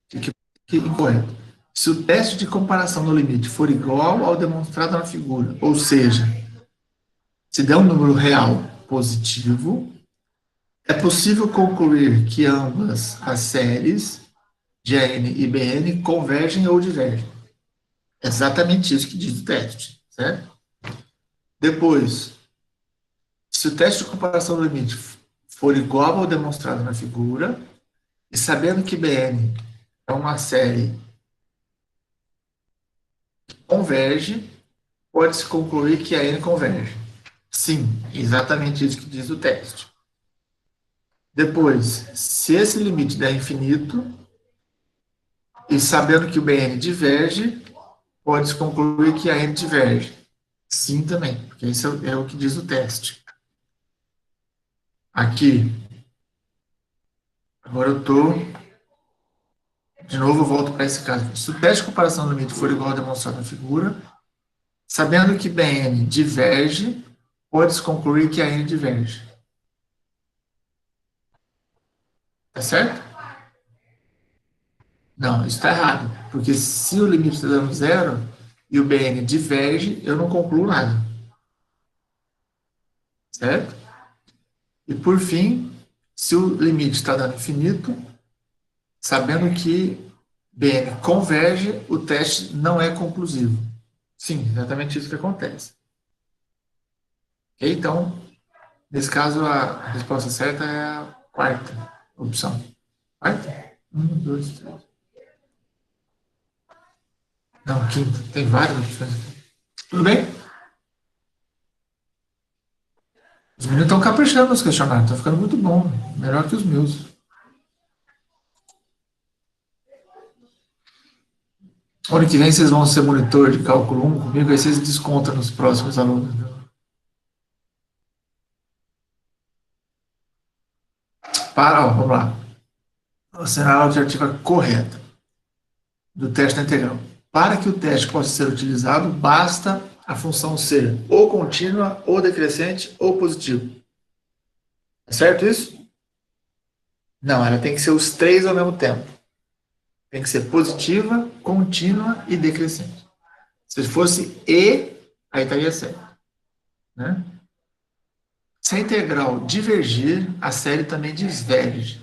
que incorreto. Se o teste de comparação no limite for igual ao demonstrado na figura, ou seja, se der um número real positivo, é possível concluir que ambas as séries de AN e BN convergem ou divergem. É exatamente isso que diz o teste, certo? Depois, se o teste de comparação do limite for igual ao demonstrado na figura, e sabendo que BN é uma série que converge, pode-se concluir que a N converge. Sim, exatamente isso que diz o teste. Depois, se esse limite der infinito, e sabendo que o BN diverge, pode-se concluir que a N diverge. Sim também, porque isso é o que diz o teste. Aqui, agora eu estou... De novo, eu volto para esse caso. Se o teste de comparação do limite for igual ao demonstrado na figura, sabendo que BN diverge, pode-se concluir que a N diverge. Tá certo? Não, isso está errado. Porque se o limite está dando zero e o BN diverge, eu não concluo nada. Certo? E por fim, se o limite está dando infinito, sabendo que BN converge, o teste não é conclusivo. Sim, exatamente isso que acontece. Ok? Então, nesse caso, a resposta certa é a quarta. opção. Quarta? 1, 2, 3. Não, quinta. Tem várias opções aqui. Tudo bem? Os meninos estão caprichando nos questionários. Estão ficando muito bom. Melhor que os meus. Ano que vem vocês vão ser monitor de cálculo 1 comigo, aí vocês descontam nos próximos alunos. Viu? Ó, vamos lá. Assinalar a alternativa correta do teste da integral. Para que o teste possa ser utilizado, basta a função ser ou contínua, ou decrescente, ou positiva. É certo isso? Não, ela tem que ser os três ao mesmo tempo. Tem que ser positiva, contínua e decrescente. Se fosse e, aí estaria certo. Né? Se a integral divergir, a série também diverge.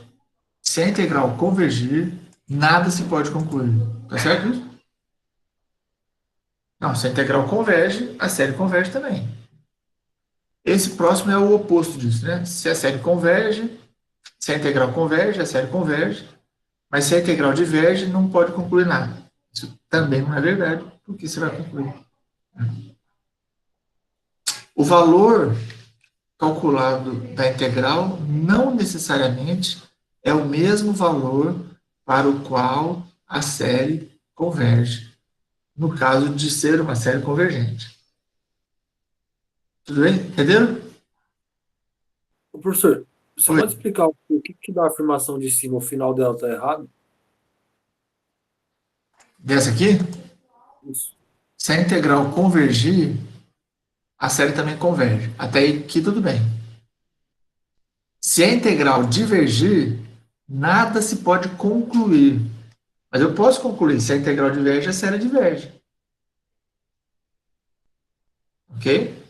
Se a integral convergir, nada se pode concluir. Tá certo isso? Não, se a integral converge, a série converge também. Esse próximo é o oposto disso, né? Se a série converge, se a integral converge, a série converge, mas se a integral diverge, não pode concluir nada. Isso também não é verdade, porque você vai concluir. O valor calculado da integral não necessariamente é o mesmo valor para o qual a série converge, no caso de ser uma série convergente. Tudo bem? Entenderam? Professor, você Oi. pode explicar o que da afirmação de cima, o final dela está errado? Dessa aqui, Isso. se a integral convergir, a série também converge. Até aí que tudo bem. Se a integral divergir, nada se pode concluir. Mas eu posso concluir. Se a integral diverge, a série diverge. Ok?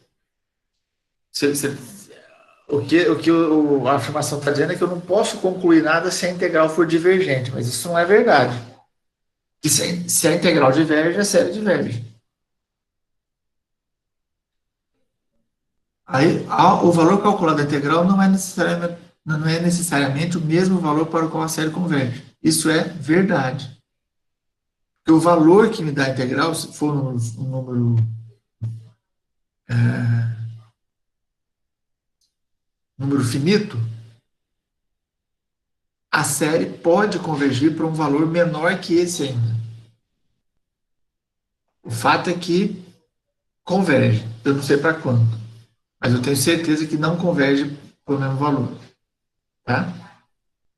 A afirmação está dizendo é que eu não posso concluir nada se a integral for divergente. Mas isso não é verdade. E se a integral diverge, a série diverge. Aí, o valor calculado da integral não é necessariamente o mesmo valor para o qual a série converge. Isso é verdade. Porque o valor que me dá a integral, se for um número finito, a série pode convergir para um valor menor que esse ainda. O fato é que converge. Eu não sei para quanto. Mas eu tenho certeza que não converge para o mesmo valor. Tá?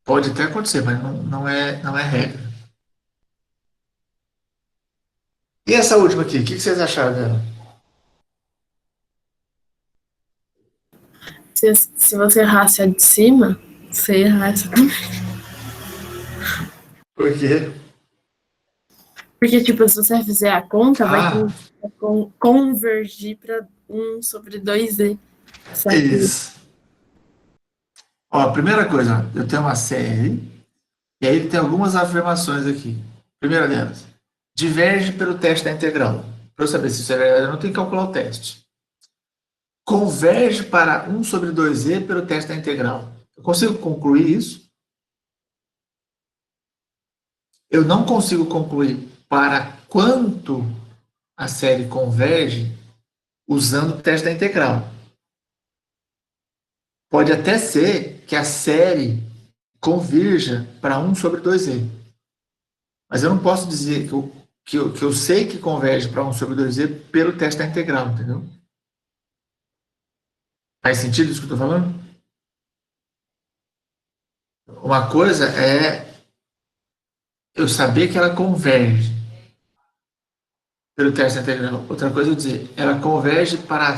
Pode até acontecer, mas não é regra. E essa última aqui, o que vocês acharam dela? Se você errasse a de cima, você errar essa também. Por quê? Porque, tipo, se você fizer a conta, vai convergir para 1 sobre 2e. É isso. Ó, a primeira coisa, eu tenho uma série, e aí tem algumas afirmações aqui. Primeira delas, diverge pelo teste da integral. Para eu saber se isso é verdade, eu não tenho que calcular o teste. Converge para 1 sobre 2e pelo teste da integral. Eu consigo concluir isso? Eu não consigo concluir para quanto a série converge usando o teste da integral. Pode até ser que a série convirja para 1 sobre 2e. Mas eu não posso dizer que eu sei que converge para 1 sobre 2e pelo teste da integral, entendeu? Faz sentido isso que eu estou falando? Uma coisa é eu saber que ela converge pelo teste da integral. Outra coisa é eu dizer, ela converge para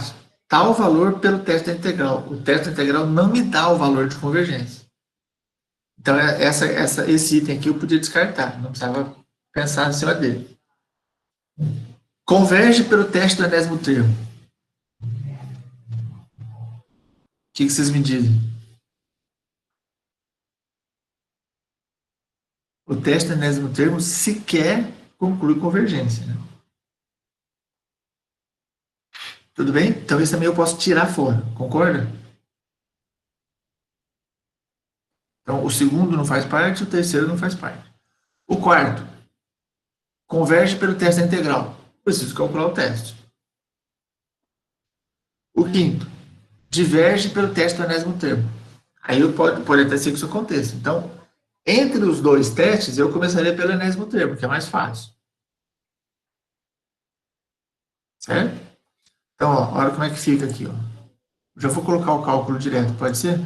tal valor pelo teste da integral. O teste da integral não me dá o valor de convergência. Então, esse item aqui eu podia descartar, não precisava pensar em cima dele. Converge pelo teste do enésimo termo. O que vocês me dizem? O teste do enésimo termo sequer conclui convergência. Né? Tudo bem? Então, esse também eu posso tirar fora, concorda? Então, o segundo não faz parte, o terceiro não faz parte. O quarto, converge pelo teste da integral. Preciso calcular o teste. O quinto, diverge pelo teste do enésimo termo. Aí pode até ser que isso aconteça. Então, entre os dois testes, eu começaria pelo enésimo termo, que é mais fácil. Certo? Então, ó, olha como é que fica aqui. Ó. Já vou colocar o cálculo direto, pode ser?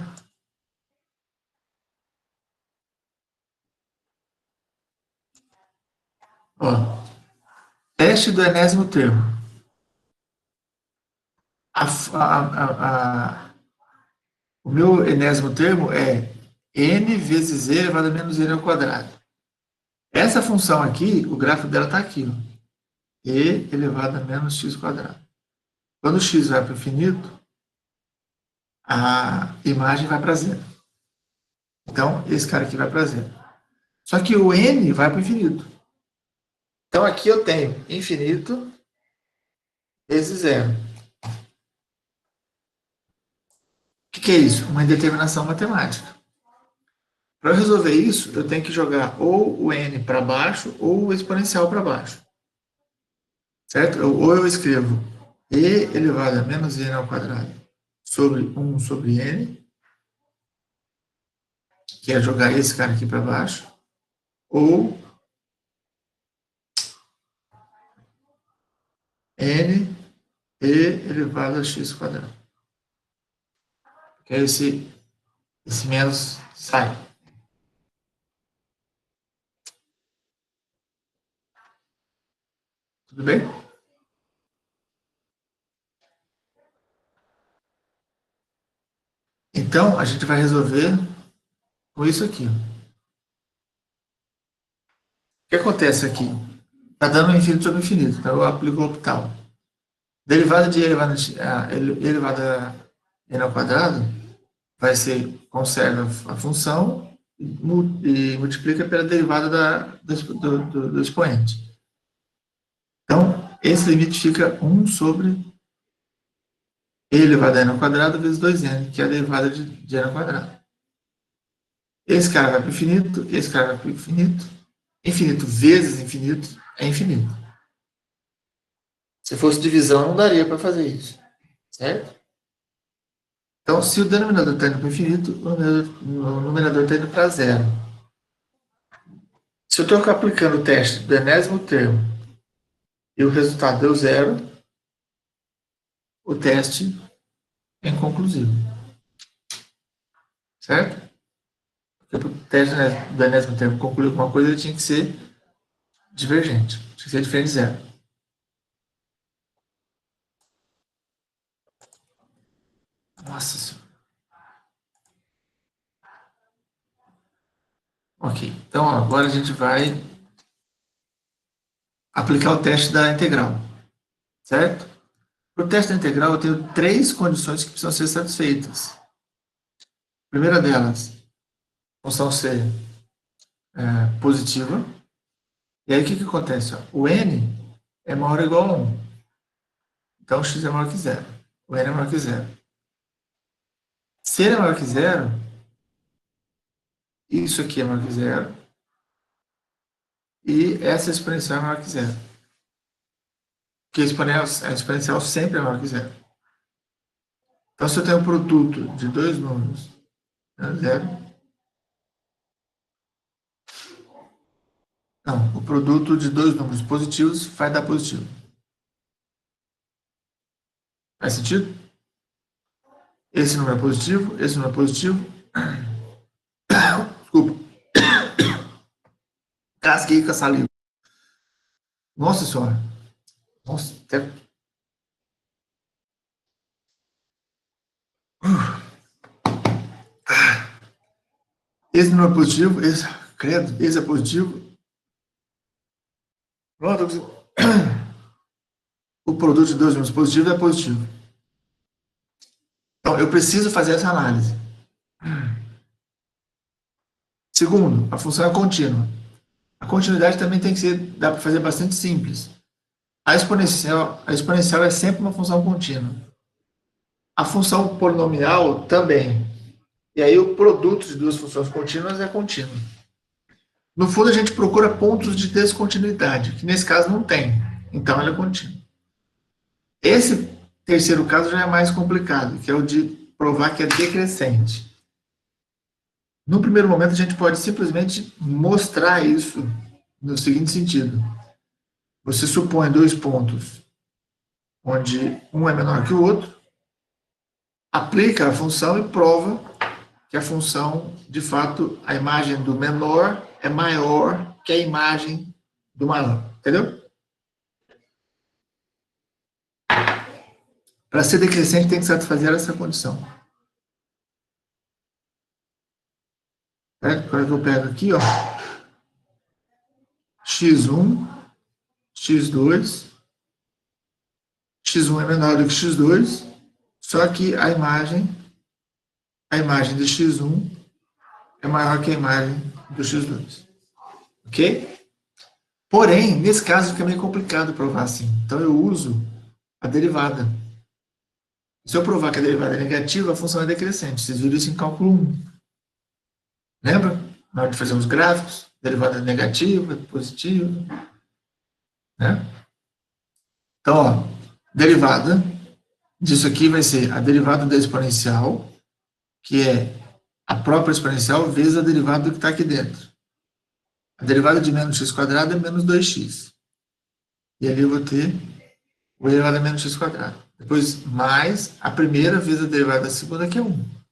Ó, teste do enésimo termo. O meu enésimo termo é n vezes e elevado a menos n ao quadrado. Essa função aqui, o gráfico dela está aqui. Ó. E elevado a menos x quadrado. Quando o x vai para o infinito, a imagem vai para zero. Então, esse cara aqui vai para zero. Só que o n vai para o infinito. Então, aqui eu tenho infinito vezes zero. O que é isso? Uma indeterminação matemática. Para resolver isso, eu tenho que jogar ou o n para baixo ou o exponencial para baixo. Certo? Ou eu escrevo e elevado a menos n ao quadrado sobre 1 sobre n, que é jogar esse cara aqui para baixo, ou n e elevado a x quadrado. Que aí esse menos sai. Tudo bem? Então, a gente vai resolver com isso aqui. O que acontece aqui? Está dando infinito sobre infinito, então eu aplico o L'Hopital. Derivada de elevada a n ao quadrado vai ser, conserva a função e multiplica pela derivada do expoente. Então, esse limite fica 1 sobre e elevado a n ao quadrado vezes 2n, que é a derivada de n ao quadrado. Esse cara vai para o infinito, esse cara vai para o infinito. Infinito vezes infinito é infinito. Se fosse divisão, não daria para fazer isso. Certo? Então, se o denominador está indo para o infinito, o numerador está indo para zero. Se eu estou aplicando o teste do enésimo termo e o resultado deu zero, o teste é inconclusivo. Certo? Porque o teste do enésimo termo concluir alguma coisa, ele tinha que ser divergente. Tinha que ser diferente de zero. Nossa Senhora. Ok. Então, agora a gente vai aplicar o teste da integral. Certo? Para o teste da integral, eu tenho 3 condições que precisam ser satisfeitas. A primeira delas, a função ser positiva. E aí, o que acontece? Ó? O n é maior ou igual a 1. Então, o x é maior que zero. O n é maior que zero. Se ele é maior que zero, isso aqui é maior que zero. E essa exponencial é maior que zero. Porque a exponencial sempre é maior que zero. Então, se eu tenho um produto de dois números, zero. Não, o produto de dois números positivos vai dar positivo. Faz sentido? Esse número é positivo, esse número é positivo. Desculpa. Casquei com a saliva. Nossa Senhora. Nossa, até... Esse número é positivo, esse, credo, esse é positivo. Pronto. O produto de dois números positivos é positivo. Então, eu preciso fazer essa análise. Segundo, a função é contínua. A continuidade também tem que ser, dá para fazer bastante simples. A exponencial é sempre uma função contínua. A função polinomial também. E aí o produto de duas funções contínuas é contínuo. No fundo, a gente procura pontos de descontinuidade, que nesse caso não tem. Então, ela é contínua. Esse terceiro caso já é mais complicado, que é o de provar que é decrescente. No primeiro momento, a gente pode simplesmente mostrar isso no seguinte sentido. Você supõe dois pontos onde um é menor que o outro, aplica a função e prova que a função, de fato, a imagem do menor é maior que a imagem do maior. Entendeu? Para ser decrescente, tem que satisfazer essa condição. Agora que eu pego aqui, ó, x1, x2, x1 é menor do que x2, só que a imagem de x1 é maior que a imagem do x2. Ok? Porém, nesse caso fica meio complicado provar assim. Então eu uso a derivada. Se eu provar que a derivada é negativa, a função é decrescente. Vocês viram isso em cálculo 1. Lembra? Na hora de fazer os gráficos, derivada negativa, positiva. Né? Então, ó, derivada disso aqui vai ser a derivada da exponencial, que é a própria exponencial vezes a derivada do que está aqui dentro. A derivada de menos x quadrado é menos 2x. E ali eu vou ter o elevado a menos x quadrado. Depois, mais a primeira vezes a derivada da segunda, que é 1.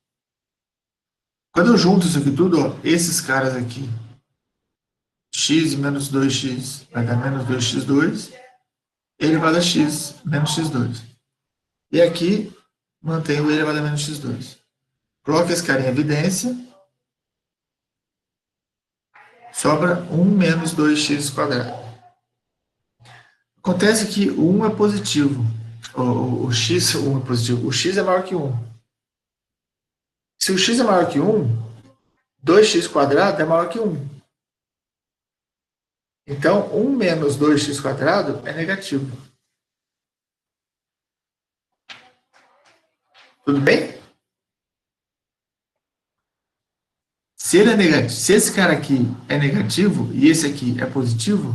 Quando eu junto isso aqui tudo, ó, esses caras aqui, x e menos 2x vai dar menos 2x2, elevado a x menos x2. E aqui, mantém o elevado a menos x2. Coloca esse cara em evidência, sobra 1 menos 2x quadrado. Acontece que o 1 é positivo. O x, 1 é positivo. O x é maior que 1. Se o x é maior que 1, 2x quadrado é maior que 1. Então, 1 menos 2x quadrado é negativo. Tudo bem? Se ele é negativo, se esse cara aqui é negativo e esse aqui é positivo,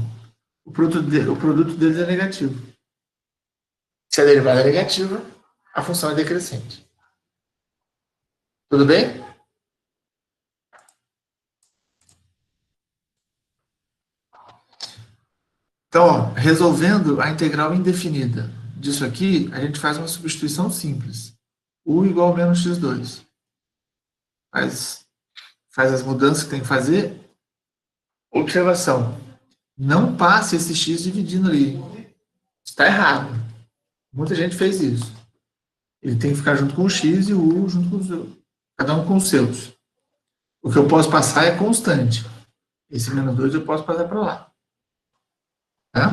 o produto deles é negativo. Se a derivada é negativa, a função é decrescente. Tudo bem? Então, ó, resolvendo a integral indefinida disso aqui, a gente faz uma substituição simples. U igual a menos x2. Faz as mudanças que tem que fazer. Observação. Não passe esse x dividindo ali. Está errado. Muita gente fez isso. Ele tem que ficar junto com o x e o u junto com os outros. Cada um com os seus. O que eu posso passar é constante. Esse menos 2 eu posso passar para lá. Tá?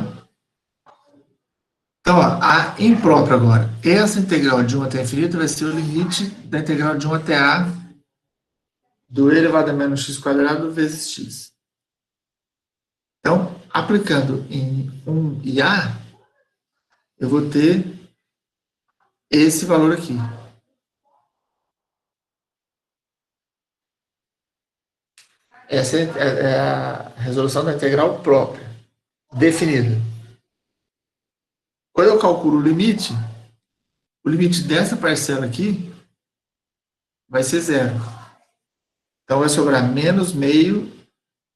Então, ó, a imprópria agora. Essa integral de 1 até infinito vai ser o limite da integral de 1 até a do e elevado a menos x quadrado vezes x. Então, aplicando em 1 e a, eu vou ter esse valor aqui. Essa é a resolução da integral própria, definida. Quando eu calculo o limite dessa parcela aqui vai ser zero. Então, vai sobrar menos meio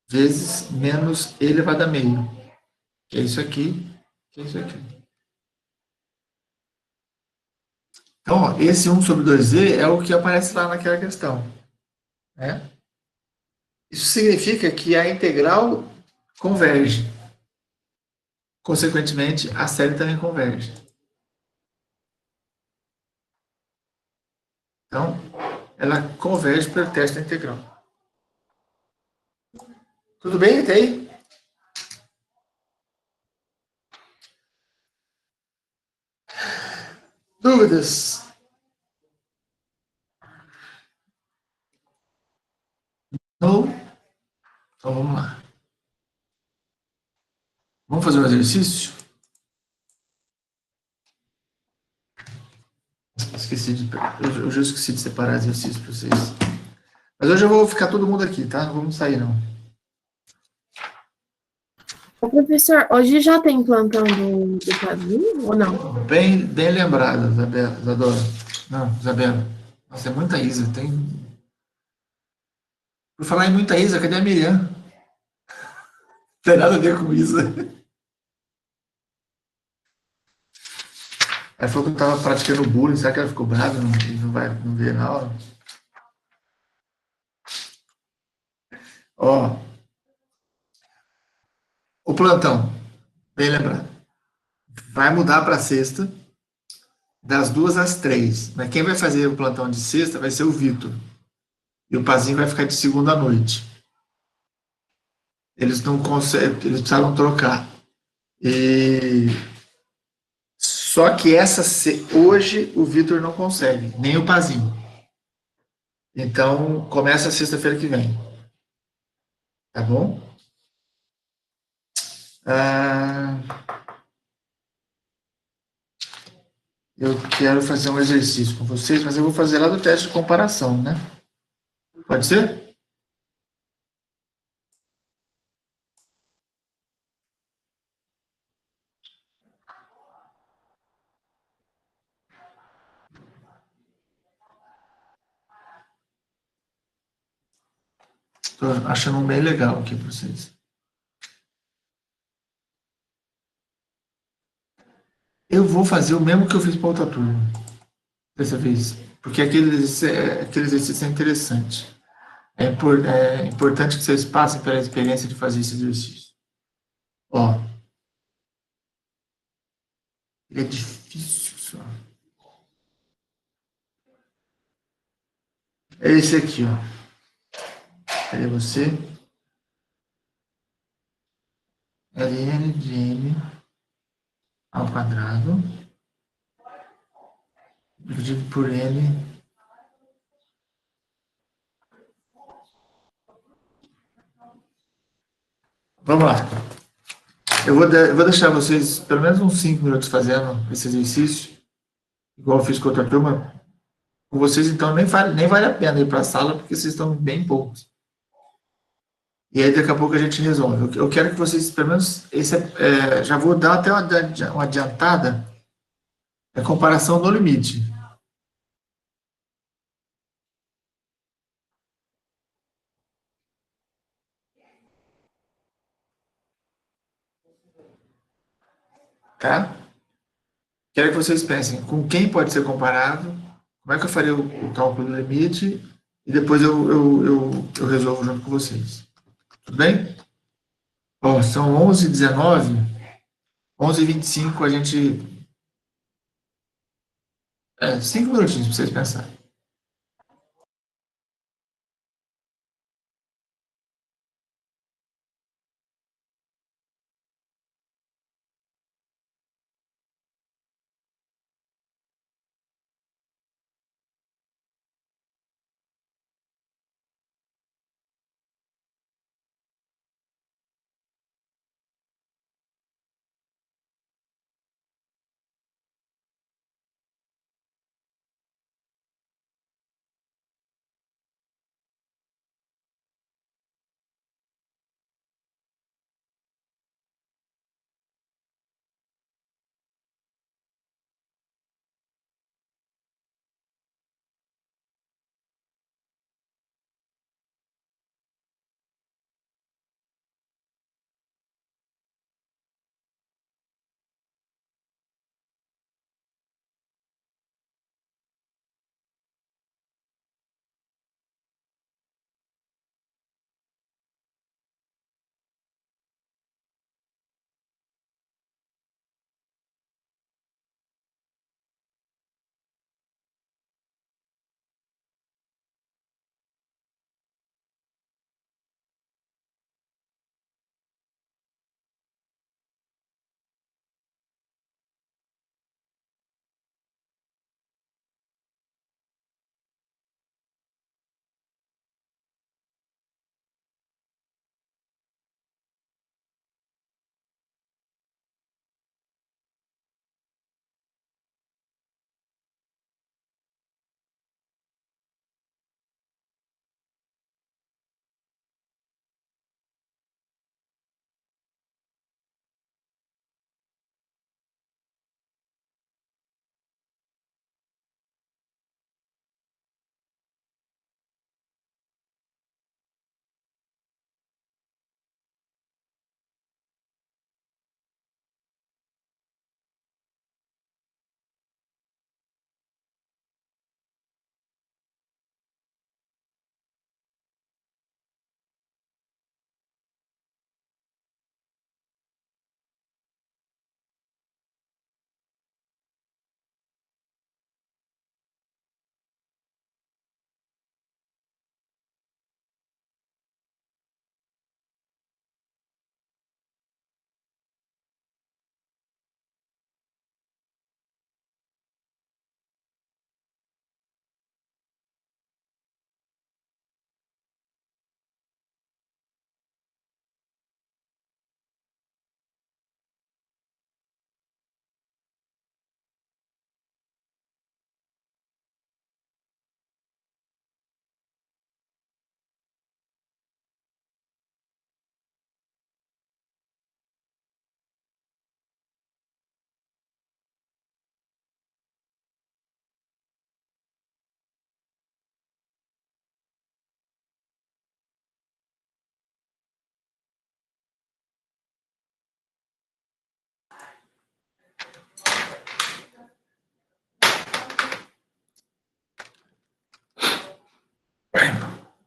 vezes menos e elevado a meio. Que é isso aqui, que é isso aqui. Então, ó, esse 1 sobre 2z é o que aparece lá naquela questão. Né? Isso significa que a integral converge. Consequentemente, a série também converge. Então, ela converge pelo teste da integral. Tudo bem até aí? Dúvidas? Não? Então, vamos lá. Vamos fazer um exercício? Eu já esqueci de separar exercícios para vocês. Mas hoje eu vou ficar todo mundo aqui, tá? Não vamos sair, não. Ô, professor, hoje já tem plantão do Pazinho ou não? Bem lembrada, Isabela, Isadora. Não, Isabela. Nossa, é muita Isa. Por falar em muita Isa, cadê a Miriam? Não tem nada a ver com Isa. Ela falou que eu tava praticando bullying. Será que ela ficou brava e não vai não ver na aula? Ó, o plantão, bem lembrado. Vai mudar para sexta, das 2 às 3. Mas quem vai fazer o plantão de sexta vai ser o Vitor. E o Pazinho vai ficar de segunda à noite. Eles não conseguem, eles precisaram trocar. E só que hoje o Vitor não consegue, nem o Pazinho. Então começa sexta-feira que vem. Tá bom? Ah, eu quero fazer um exercício com vocês, mas eu vou fazer lá do teste de comparação, né? Pode ser? Estou achando um bem legal aqui para vocês. Eu vou fazer o mesmo que eu fiz para outra turma, dessa vez, porque aquele exercício é interessante. É importante que vocês passem pela experiência de fazer esse exercício. Ó, ele é difícil, só. É esse aqui, ó. Cadê você? Ln de n ao quadrado dividido por n. Vamos lá. Eu vou deixar vocês pelo menos uns 5 minutos fazendo esse exercício, igual eu fiz com outra turma. Com vocês, então, nem vale a pena ir para a sala, porque vocês estão bem poucos. E aí, daqui a pouco, a gente resolve. Eu quero que vocês, pelo menos, já vou dar até uma adiantada, a comparação no limite. Tá? Quero que vocês pensem com quem pode ser comparado, como é que eu faria o cálculo do limite, e depois eu resolvo junto com vocês. Tudo bem? Bom, são 11h19, 11h25, a gente... 5 minutinhos para vocês pensarem.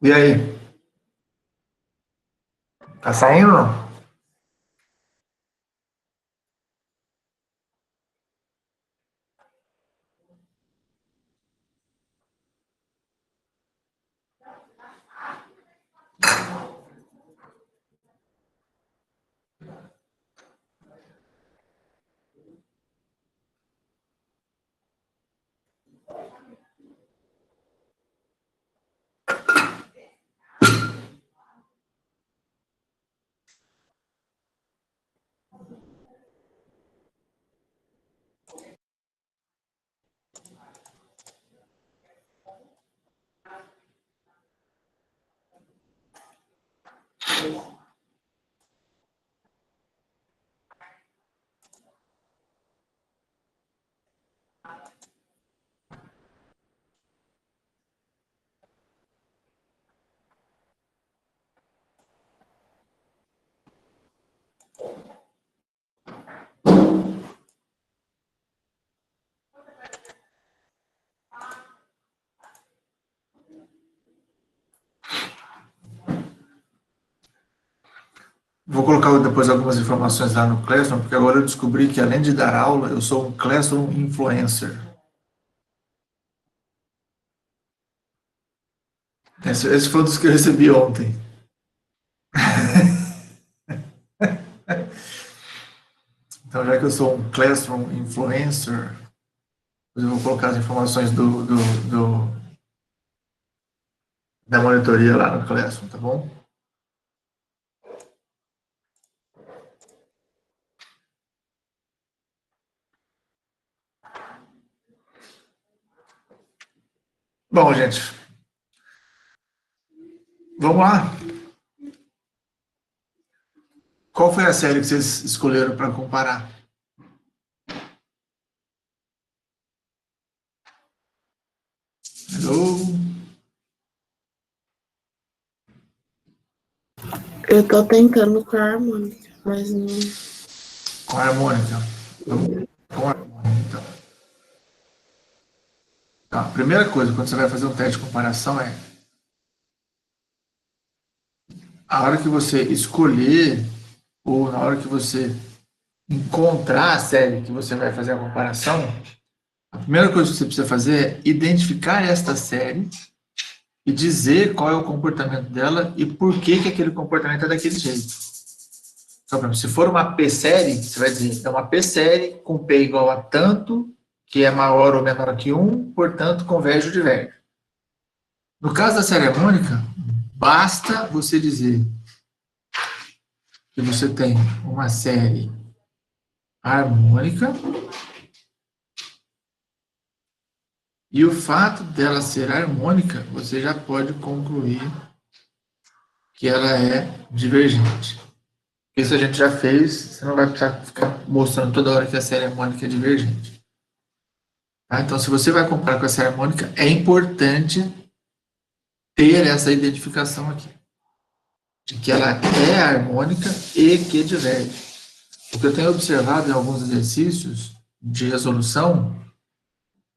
E aí? Tá saindo ou não? Vou colocar depois algumas informações lá no Classroom, porque agora eu descobri que, além de dar aula, eu sou um Classroom Influencer. Esse foi um dos que eu recebi ontem. Então, já que eu sou um Classroom Influencer, eu vou colocar as informações da monitoria lá no Classroom, tá bom? Bom, gente, vamos lá. Qual foi a série que vocês escolheram para comparar? Hello? Eu tô tentando com a harmônica, mas não. Com a harmônica. Vamos com a harmônica, então. Tá, a primeira coisa, quando você vai fazer um teste de comparação, é a hora que você escolher, ou na hora que você encontrar a série que você vai fazer a comparação, a primeira coisa que você precisa fazer é identificar esta série e dizer qual é o comportamento dela e por que aquele comportamento é daquele jeito. Então, se for uma P-série, você vai dizer, é uma P-série com P igual a tanto, que é maior ou menor que 1, portanto, converge ou diverge. No caso da série harmônica, basta você dizer que você tem uma série harmônica e o fato dela ser harmônica, você já pode concluir que ela é divergente. Isso a gente já fez, você não vai precisar ficar mostrando toda hora que a série harmônica é divergente. Tá? Então, se você vai comparar com a série harmônica, é importante ter essa identificação aqui, de que ela é harmônica e que diverge. O que eu tenho observado em alguns exercícios de resolução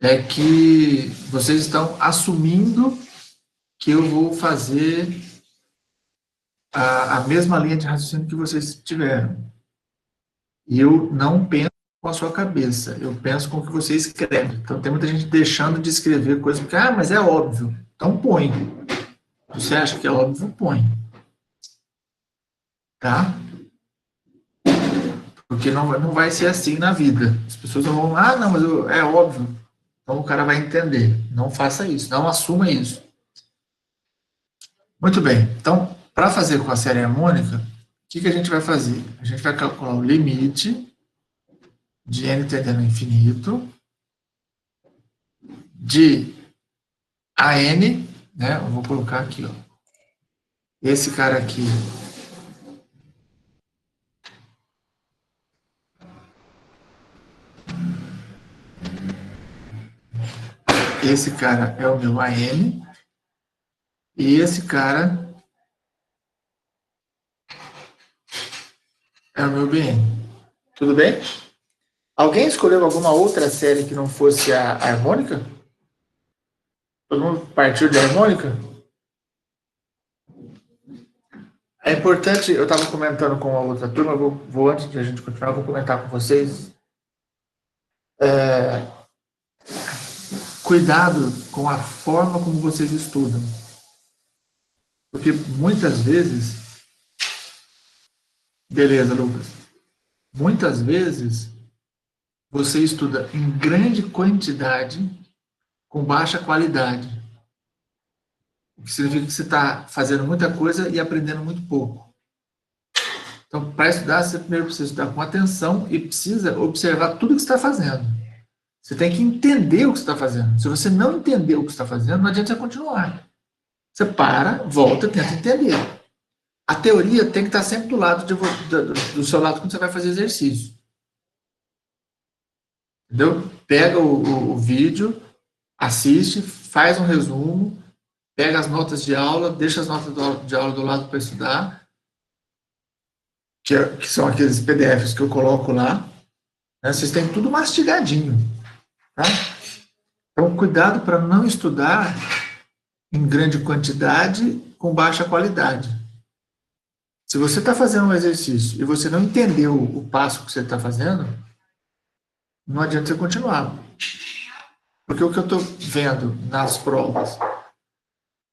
é que vocês estão assumindo que eu vou fazer a mesma linha de raciocínio que vocês tiveram. E eu não penso com a sua cabeça, eu penso com o que você escreve. Então, tem muita gente deixando de escrever coisas, porque, mas é óbvio. Então, põe. Você acha que é óbvio, põe. Tá? Porque não vai ser assim na vida. As pessoas não vão, não, mas é óbvio. Então, o cara vai entender. Não faça isso, não assuma isso. Muito bem. Então, para fazer com a série harmônica, o que a gente vai fazer? A gente vai calcular o limite de n tendendo ao infinito de a n, né? Eu vou colocar aqui, ó. Esse cara aqui é o meu AN e esse cara é o meu BN. Tudo bem? Alguém escolheu alguma outra série que não fosse a harmônica? Todo mundo partiu de harmônica? É importante, eu estava comentando com a outra turma, vou antes de a gente continuar, vou comentar com vocês. Cuidado com a forma como vocês estudam. Porque muitas vezes. Beleza, Lucas. Muitas vezes você estuda em grande quantidade com baixa qualidade. O que significa que você está fazendo muita coisa e aprendendo muito pouco. Então, para estudar, você primeiro precisa estudar com atenção e precisa observar tudo que você está fazendo. Você tem que entender o que você está fazendo. Se você não entender o que você está fazendo, não adianta você continuar. Você para, volta e tenta entender. A teoria tem que estar sempre do lado do seu lado quando você vai fazer exercício. Entendeu? Pega o vídeo, assiste, faz um resumo, pega as notas de aula, deixa as notas de aula do lado para estudar, que são aqueles PDFs que eu coloco lá. Né? Vocês têm tudo mastigadinho. Tá? Então, cuidado para não estudar em grande quantidade com baixa qualidade. Se você está fazendo um exercício e você não entendeu o passo que você está fazendo, não adianta você continuar. Porque o que eu estou vendo nas provas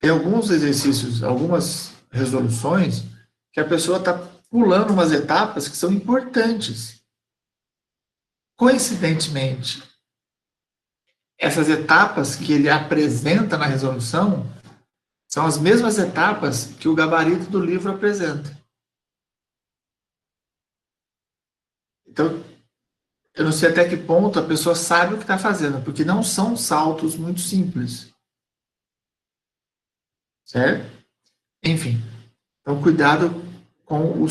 tem alguns exercícios, algumas resoluções, que a pessoa está pulando umas etapas que são importantes. Coincidentemente, essas etapas que ele apresenta na resolução são as mesmas etapas que o gabarito do livro apresenta. Então, eu não sei até que ponto a pessoa sabe o que está fazendo, porque não são saltos muito simples. Certo? Enfim, então cuidado com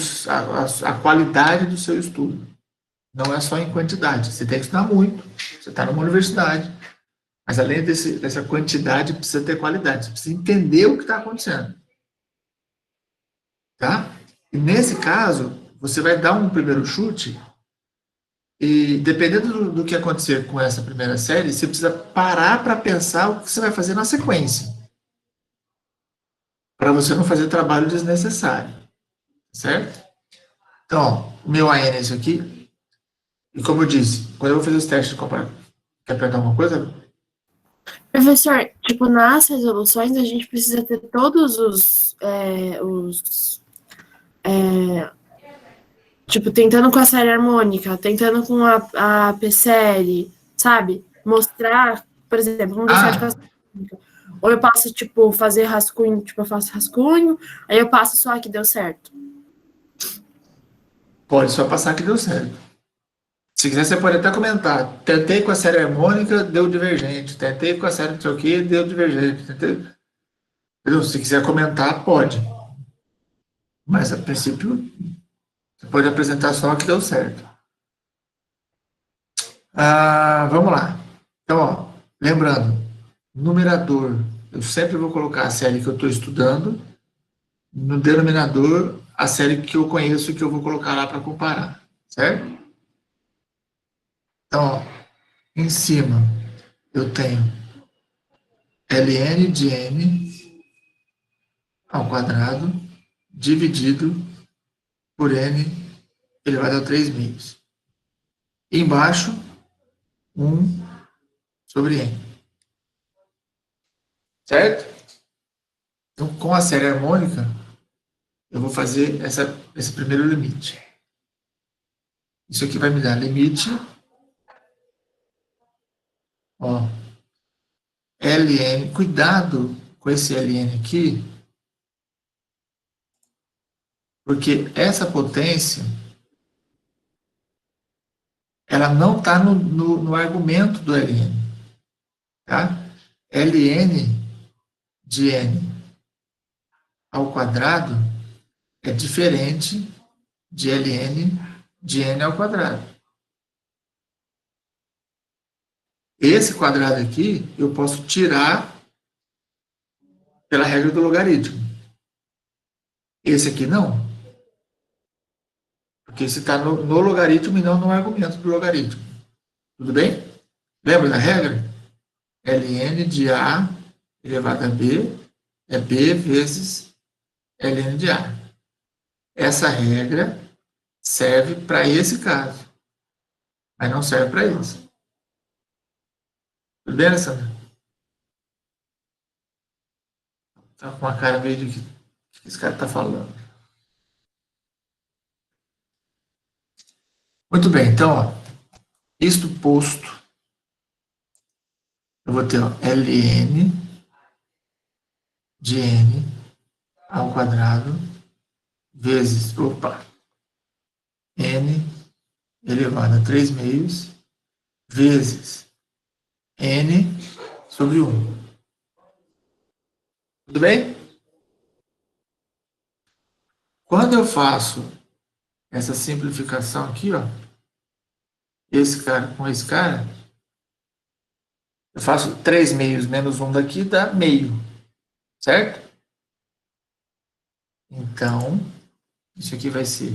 a qualidade do seu estudo. Não é só em quantidade. Você tem que estudar muito, você está numa universidade, mas além dessa quantidade, precisa ter qualidade. Você precisa entender o que está acontecendo. Tá? E nesse caso, você vai dar um primeiro chute e dependendo do que acontecer com essa primeira série, você precisa parar para pensar o que você vai fazer na sequência. Para você não fazer trabalho desnecessário. Certo? Então, ó, o meu AN é esse aqui. E como eu disse, quando eu vou fazer os testes de comparação, quer apertar alguma coisa? Professor, tipo, nas resoluções a gente precisa ter todos tipo, tentando com a série harmônica, tentando com a P-série, sabe? Mostrar, por exemplo, vamos deixar de classe harmônica. Ou eu passo, tipo, fazer rascunho, tipo, eu faço rascunho, aí eu passo só que deu certo. Pode só passar que deu certo. Se quiser, você pode até comentar. Tentei com a série harmônica, deu divergente. Tentei com a série não sei o que, deu divergente. Tentei... Se quiser comentar, pode. Mas, a princípio, você pode apresentar só que deu certo. Vamos lá. Então, ó, lembrando, numerador, eu sempre vou colocar a série que eu estou estudando. No denominador, a série que eu conheço e que eu vou colocar lá para comparar. Certo? Então, ó, em cima, eu tenho ln de n ao quadrado dividido por n elevado a 3 meios. E embaixo, 1 sobre n. Certo? Então, com a série harmônica, eu vou fazer esse primeiro limite. Isso aqui vai me dar limite, ó, ln, cuidado com esse ln aqui, porque essa potência, ela não está no argumento do ln, tá? ln de n ao quadrado é diferente de ln de n ao quadrado. Esse quadrado aqui, eu posso tirar pela regra do logaritmo. Esse aqui não. Porque esse está no logaritmo e não no argumento do logaritmo. Tudo bem? Lembra da regra? ln de a elevado a b é b vezes ln de a. essa regra serve para esse caso, mas não serve para esse. Tudo bem, Alessandra? Tá com uma cara meio de que esse cara está falando. Muito bem, então, ó, isto posto, eu vou ter ó, ln de n ao quadrado vezes, n elevado a 3 meios vezes n sobre 1. Tudo bem? Quando eu faço essa simplificação aqui, ó, esse cara com esse cara, eu faço 3 meios menos 1 daqui, dá meio, certo? Então, isso aqui vai ser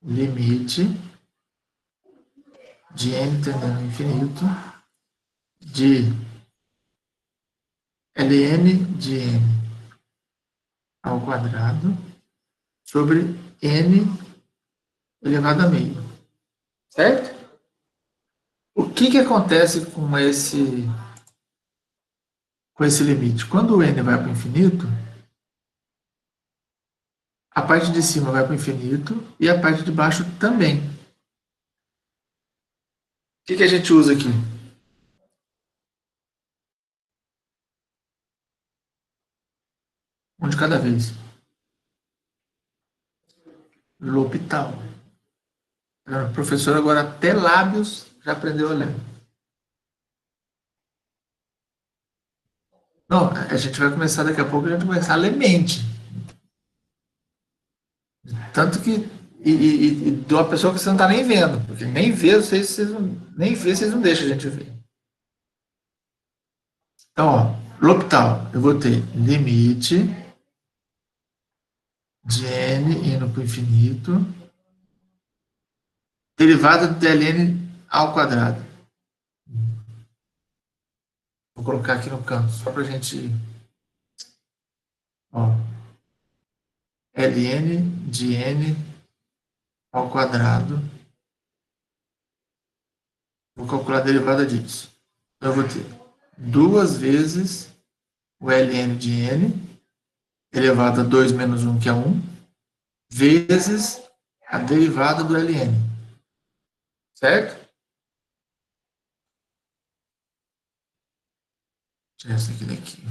limite de n tendendo ao infinito de ln de n ao quadrado sobre n elevado a meio, certo? O que acontece com esse limite? Quando o n vai para o infinito, a parte de cima vai para o infinito e a parte de baixo também. O que a gente usa aqui? Um de cada vez. L'Hopital. O professor agora até lábios já aprendeu a ler. Não, a gente vai começar daqui a pouco, a gente vai começar a ler mente. Tanto que e de uma pessoa que você não está nem vendo, porque nem ver vocês não deixam a gente ver. Então, ó, L'Hopital, eu vou ter limite de n indo para o infinito, derivada de ln ao quadrado. Vou colocar aqui no canto, só para a gente... Ó, ln de n ao quadrado. Vou calcular a derivada disso. Eu vou ter 2 vezes o ln de n, elevado a 2 menos 1, que é 1, vezes a derivada do ln. Certo? Tirar essa aqui daqui.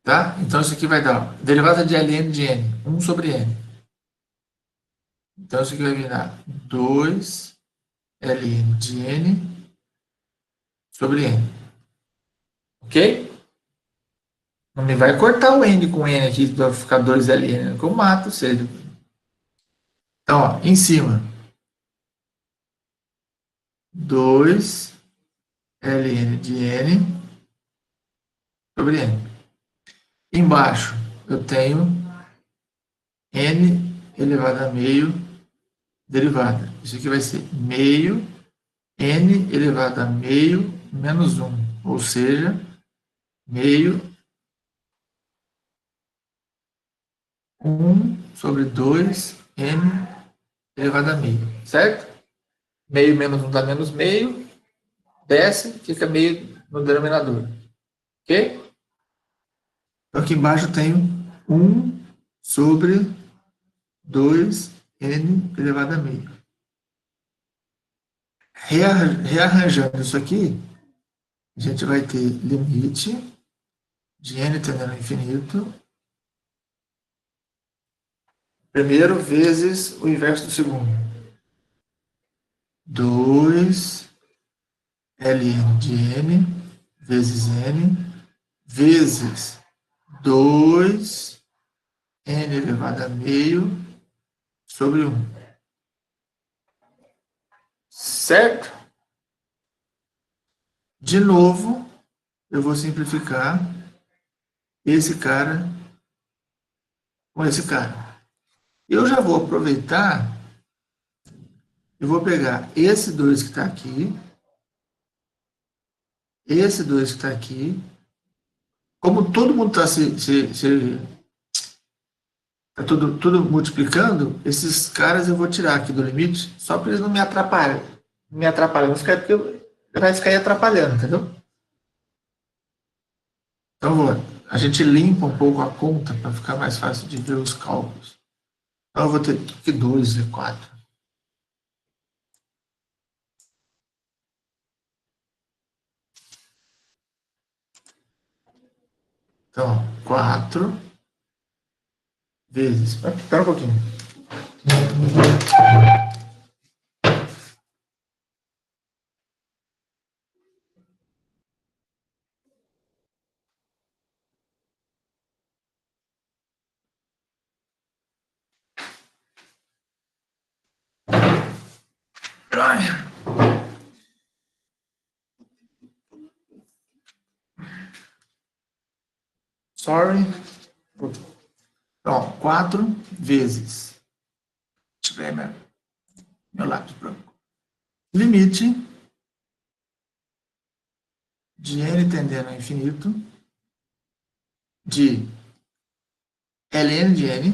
Tá? Então, isso aqui vai dar ó, derivada de ln de n, 1 sobre n. Então, isso aqui vai virar 2 ln de n sobre n. Ok? Não me vai cortar o n com n aqui para ficar 2 ln, que eu mato você. Então, ó, em cima, 2 ln de n sobre n. Embaixo, eu tenho n elevado a meio derivada. Isso aqui vai ser meio n elevado a meio menos 1, ou seja, meio 1 sobre 2 n elevado a meio, certo? Meio menos 1 dá menos meio, desce, fica meio no denominador. Ok? Então, aqui embaixo eu tenho 1 sobre 2n elevado a meio. Rearranjando isso aqui, a gente vai ter limite de n tendendo ao infinito, primeiro vezes o inverso do segundo. 2 ln de n vezes n vezes 2 n elevado a meio sobre 1. Certo? De novo, eu vou simplificar esse cara com esse cara. Eu já vou aproveitar eu vou pegar esse 2 que está aqui, esse 2 que está aqui, como todo mundo está tá tudo multiplicando, esses caras eu vou tirar aqui do limite, só para eles não me atrapalharem. Me atrapalhando, porque vai ficar aí atrapalhando, entendeu? Então, a gente limpa um pouco a conta para ficar mais fácil de ver os cálculos. Então, eu vou ter que 2 é 4. Então, 4 vezes. Espera um pouquinho. Sorry. Então, 4 vezes. Deixa eu ver meu lápis branco. Limite de n tendendo ao infinito de ln de n.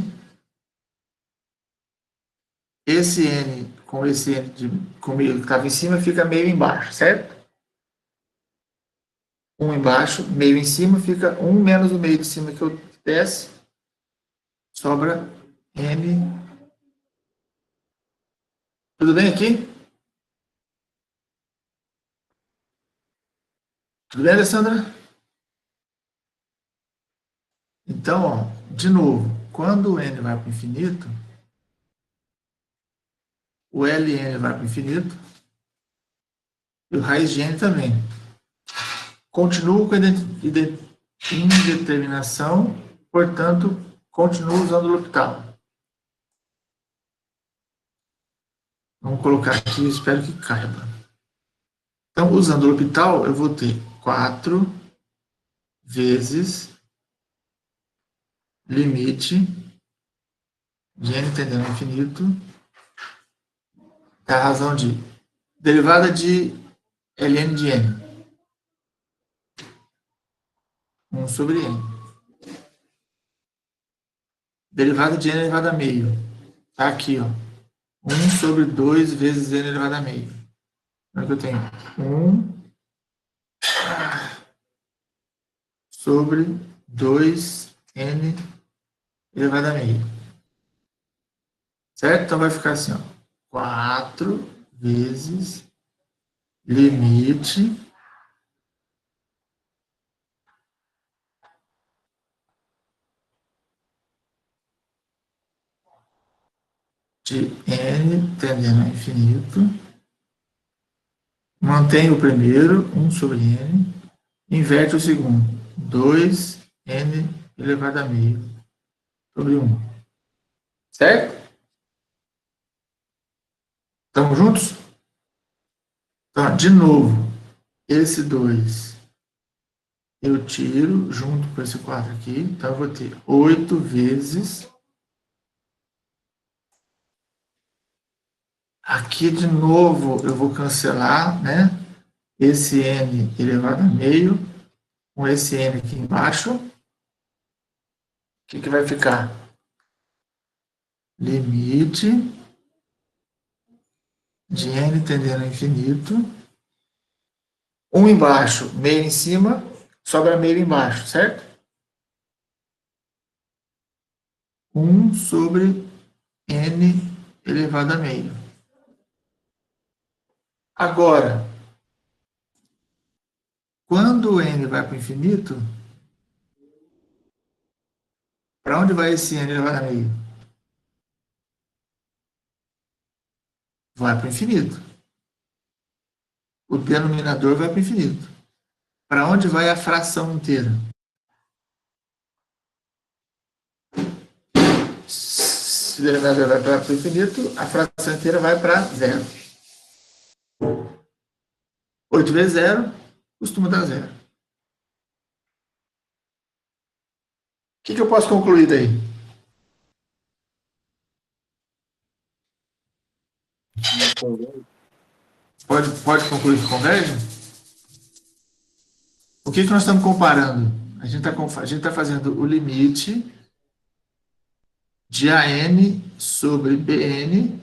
Esse n com esse n com meio que estava em cima fica meio embaixo, certo? 1 embaixo, meio em cima, fica 1 menos o meio de cima que eu desce, sobra n. Tudo bem aqui? Tudo bem, Alessandra? Então, ó, de novo, quando o n vai para o infinito, o ln vai para o infinito e o raiz de n também. Continuo com a indeterminação, portanto, continuo usando o L'Hopital. Vamos colocar aqui, espero que caiba. Então, usando o L'Hopital, eu vou ter 4 vezes limite de n tendendo ao infinito da razão de derivada de ln de n. 1 sobre n. Derivada de n elevado a meio. Está aqui, ó. 1 sobre 2 vezes n elevado a meio. Então, aqui eu tenho 1 sobre 2n elevado a meio. Certo? Então vai ficar assim, ó. 4 vezes limite de n tendendo ao infinito. Mantém o primeiro, 1 sobre n. Inverte o segundo, 2n elevado a meio sobre 1. Certo? Estamos juntos? Então, de novo, esse 2 eu tiro junto com esse 4 aqui. Então, eu vou ter 8 vezes. Aqui, de novo, eu vou cancelar, né? Esse n elevado a meio com esse n aqui embaixo. O que vai ficar? Limite de n tendendo ao infinito. 1 embaixo, meio em cima, sobra meio embaixo, certo? 1 sobre n elevado a meio. Agora, quando o n vai para o infinito, para onde vai esse n elevado a meio? Vai para o infinito. O denominador vai para o infinito. Para onde vai a fração inteira? Se o denominador vai para o infinito, a fração inteira vai para zero. 8 vezes 0 costuma dar 0. O que eu posso concluir daí? Converge. Pode concluir que converge? O que nós estamos comparando? A gente está fazendo o limite de AN sobre BN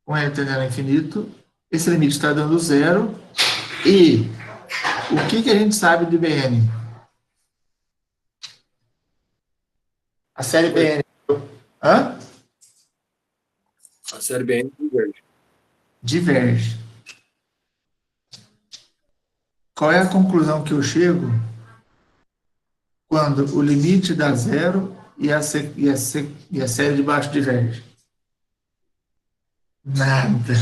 com N tendendo ao infinito. Esse limite está dando zero. E o que a gente sabe de BN? A série BN. Hã? A série BN diverge. Diverge. Qual é a conclusão que eu chego quando o limite dá zero e a série de baixo diverge? Nada.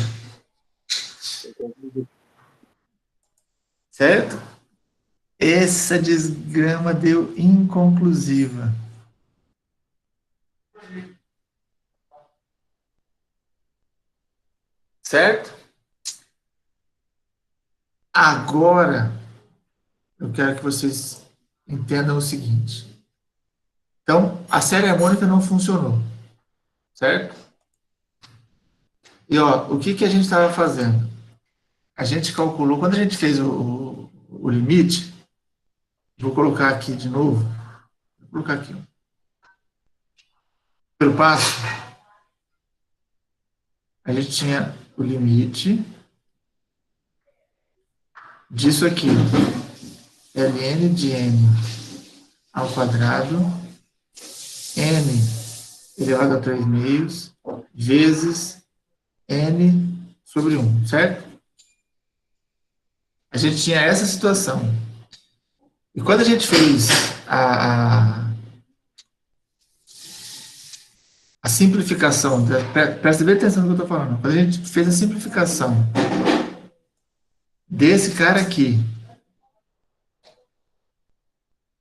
Certo? Essa desgrama deu inconclusiva. Certo? Agora, eu quero que vocês entendam o seguinte. Então, a série harmônica não funcionou. Certo? E, ó, o que a gente estava fazendo? A gente calculou, quando a gente fez o limite, vou colocar aqui de novo, vou colocar aqui, ó. Pelo passo, a gente tinha o limite disso aqui, ln de n ao quadrado, n elevado a 3 meios, vezes n sobre 1, certo? A gente tinha essa situação. E quando a gente fez a simplificação, presta bem atenção no que eu estou falando, quando a gente fez a simplificação desse cara aqui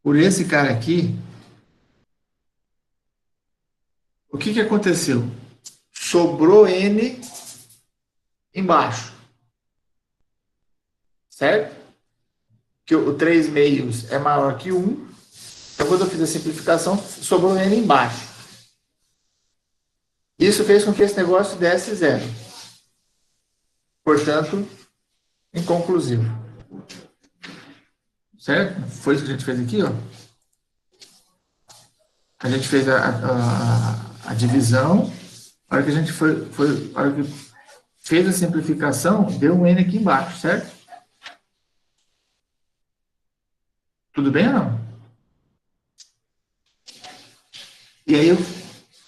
por esse cara aqui, o que aconteceu? Sobrou n embaixo. Certo? Que o 3 meios é maior que 1. Então, quando eu fiz a simplificação, sobrou n embaixo. Isso fez com que esse negócio desse zero. Portanto, inconclusivo. Certo? Foi isso que a gente fez aqui, ó. A gente fez a divisão. A hora que a gente a hora que fez a simplificação, deu um n aqui embaixo, certo? Tudo bem ou não? E aí,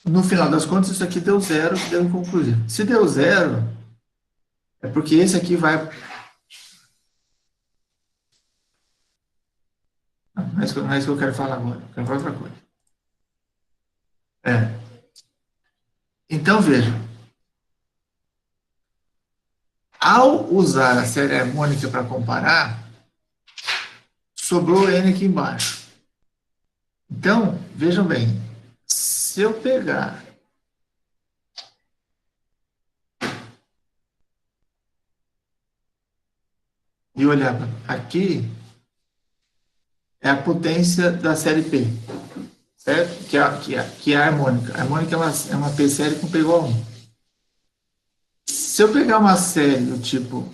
no final das contas, isso aqui deu zero, deu inconclusivo. Se deu zero, é porque esse aqui vai... Não é isso que eu quero falar agora. Eu quero falar outra coisa. Então, veja. Ao usar a série harmônica para comparar, sobrou n aqui embaixo. Então, vejam bem. Se eu pegar e olhar aqui, é a potência da série P, certo? Que é a harmônica. A harmônica é uma P série com P igual a 1. Se eu pegar uma série do tipo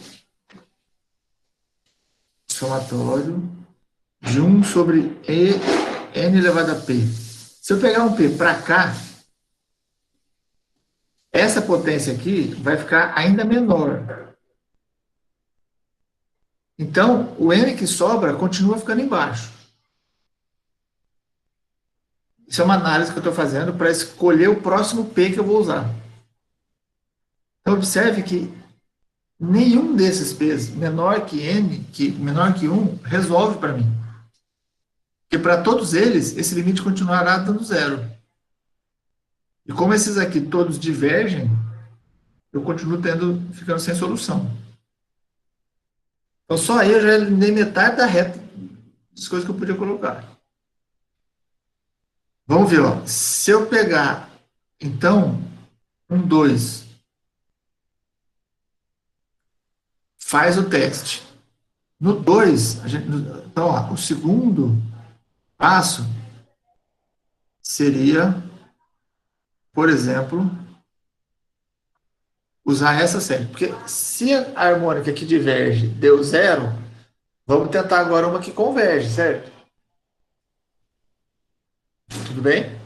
somatório de 1 sobre n elevado a P, se eu pegar um P para cá, essa potência aqui vai ficar ainda menor. Então, o n que sobra continua ficando embaixo. Isso é uma análise que eu estou fazendo para escolher o próximo P que eu vou usar. Então, observe que nenhum desses P's menor que n, menor que 1, resolve para mim. Porque para todos eles, esse limite continuará dando zero. E como esses aqui todos divergem, eu continuo ficando sem solução. Então, só aí eu já eliminei metade da reta das coisas que eu podia colocar. Vamos ver, ó. Se eu pegar, então, 2, faz o teste. No 2, então, ó, o segundo passo seria, por exemplo, usar essa série. Porque se a harmônica que diverge deu 0, vamos tentar agora uma que converge, certo? Tudo bem?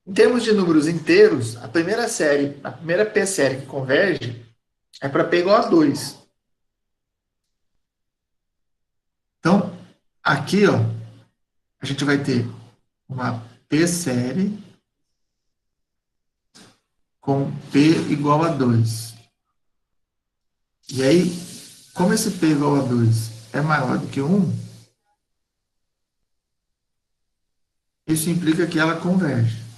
Em termos de números inteiros, a primeira P-série que converge é para P igual a 2. Então, aqui, ó, a gente vai ter uma P-série com P igual a 2. E aí, como esse P igual a 2 é maior do que 1, isso implica que ela converge.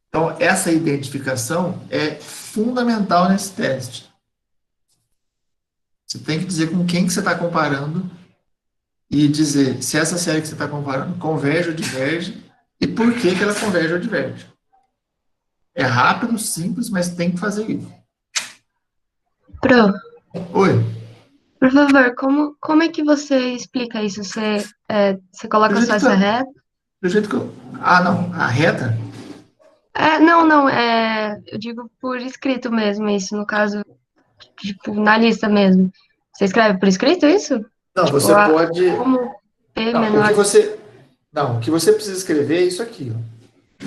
Então, essa identificação é fundamental nesse teste. Você tem que dizer com quem que você está comparando e dizer se essa série que você está comparando converge ou diverge e por que que ela converge ou diverge. É rápido, simples, mas tem que fazer isso. Pro, Oi, por favor, como é que você explica isso? Você coloca do só jeito que essa eu, reta? do jeito que eu... Ah, não, a reta? Não, eu digo por escrito mesmo, isso, no caso, tipo, na lista mesmo. Você escreve por escrito isso? Não, Tipo, você pode... como P Não, o que menor. você... Não, o que você precisa escrever é isso aqui, ó.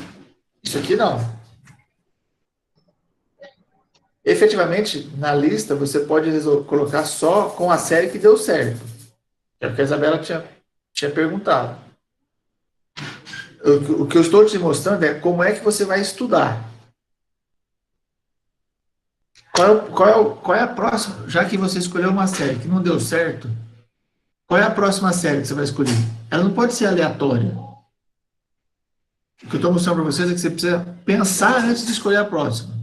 Isso aqui não. Efetivamente, na lista, você pode colocar só com a série que deu certo. É o que a Isabela tinha perguntado. O que eu estou te mostrando é como é que você vai estudar. Qual é a próxima? Já que você escolheu uma série que não deu certo, qual é a próxima série que você vai escolher? Ela não pode ser aleatória. O que eu estou mostrando para vocês é que você precisa pensar antes de escolher a próxima.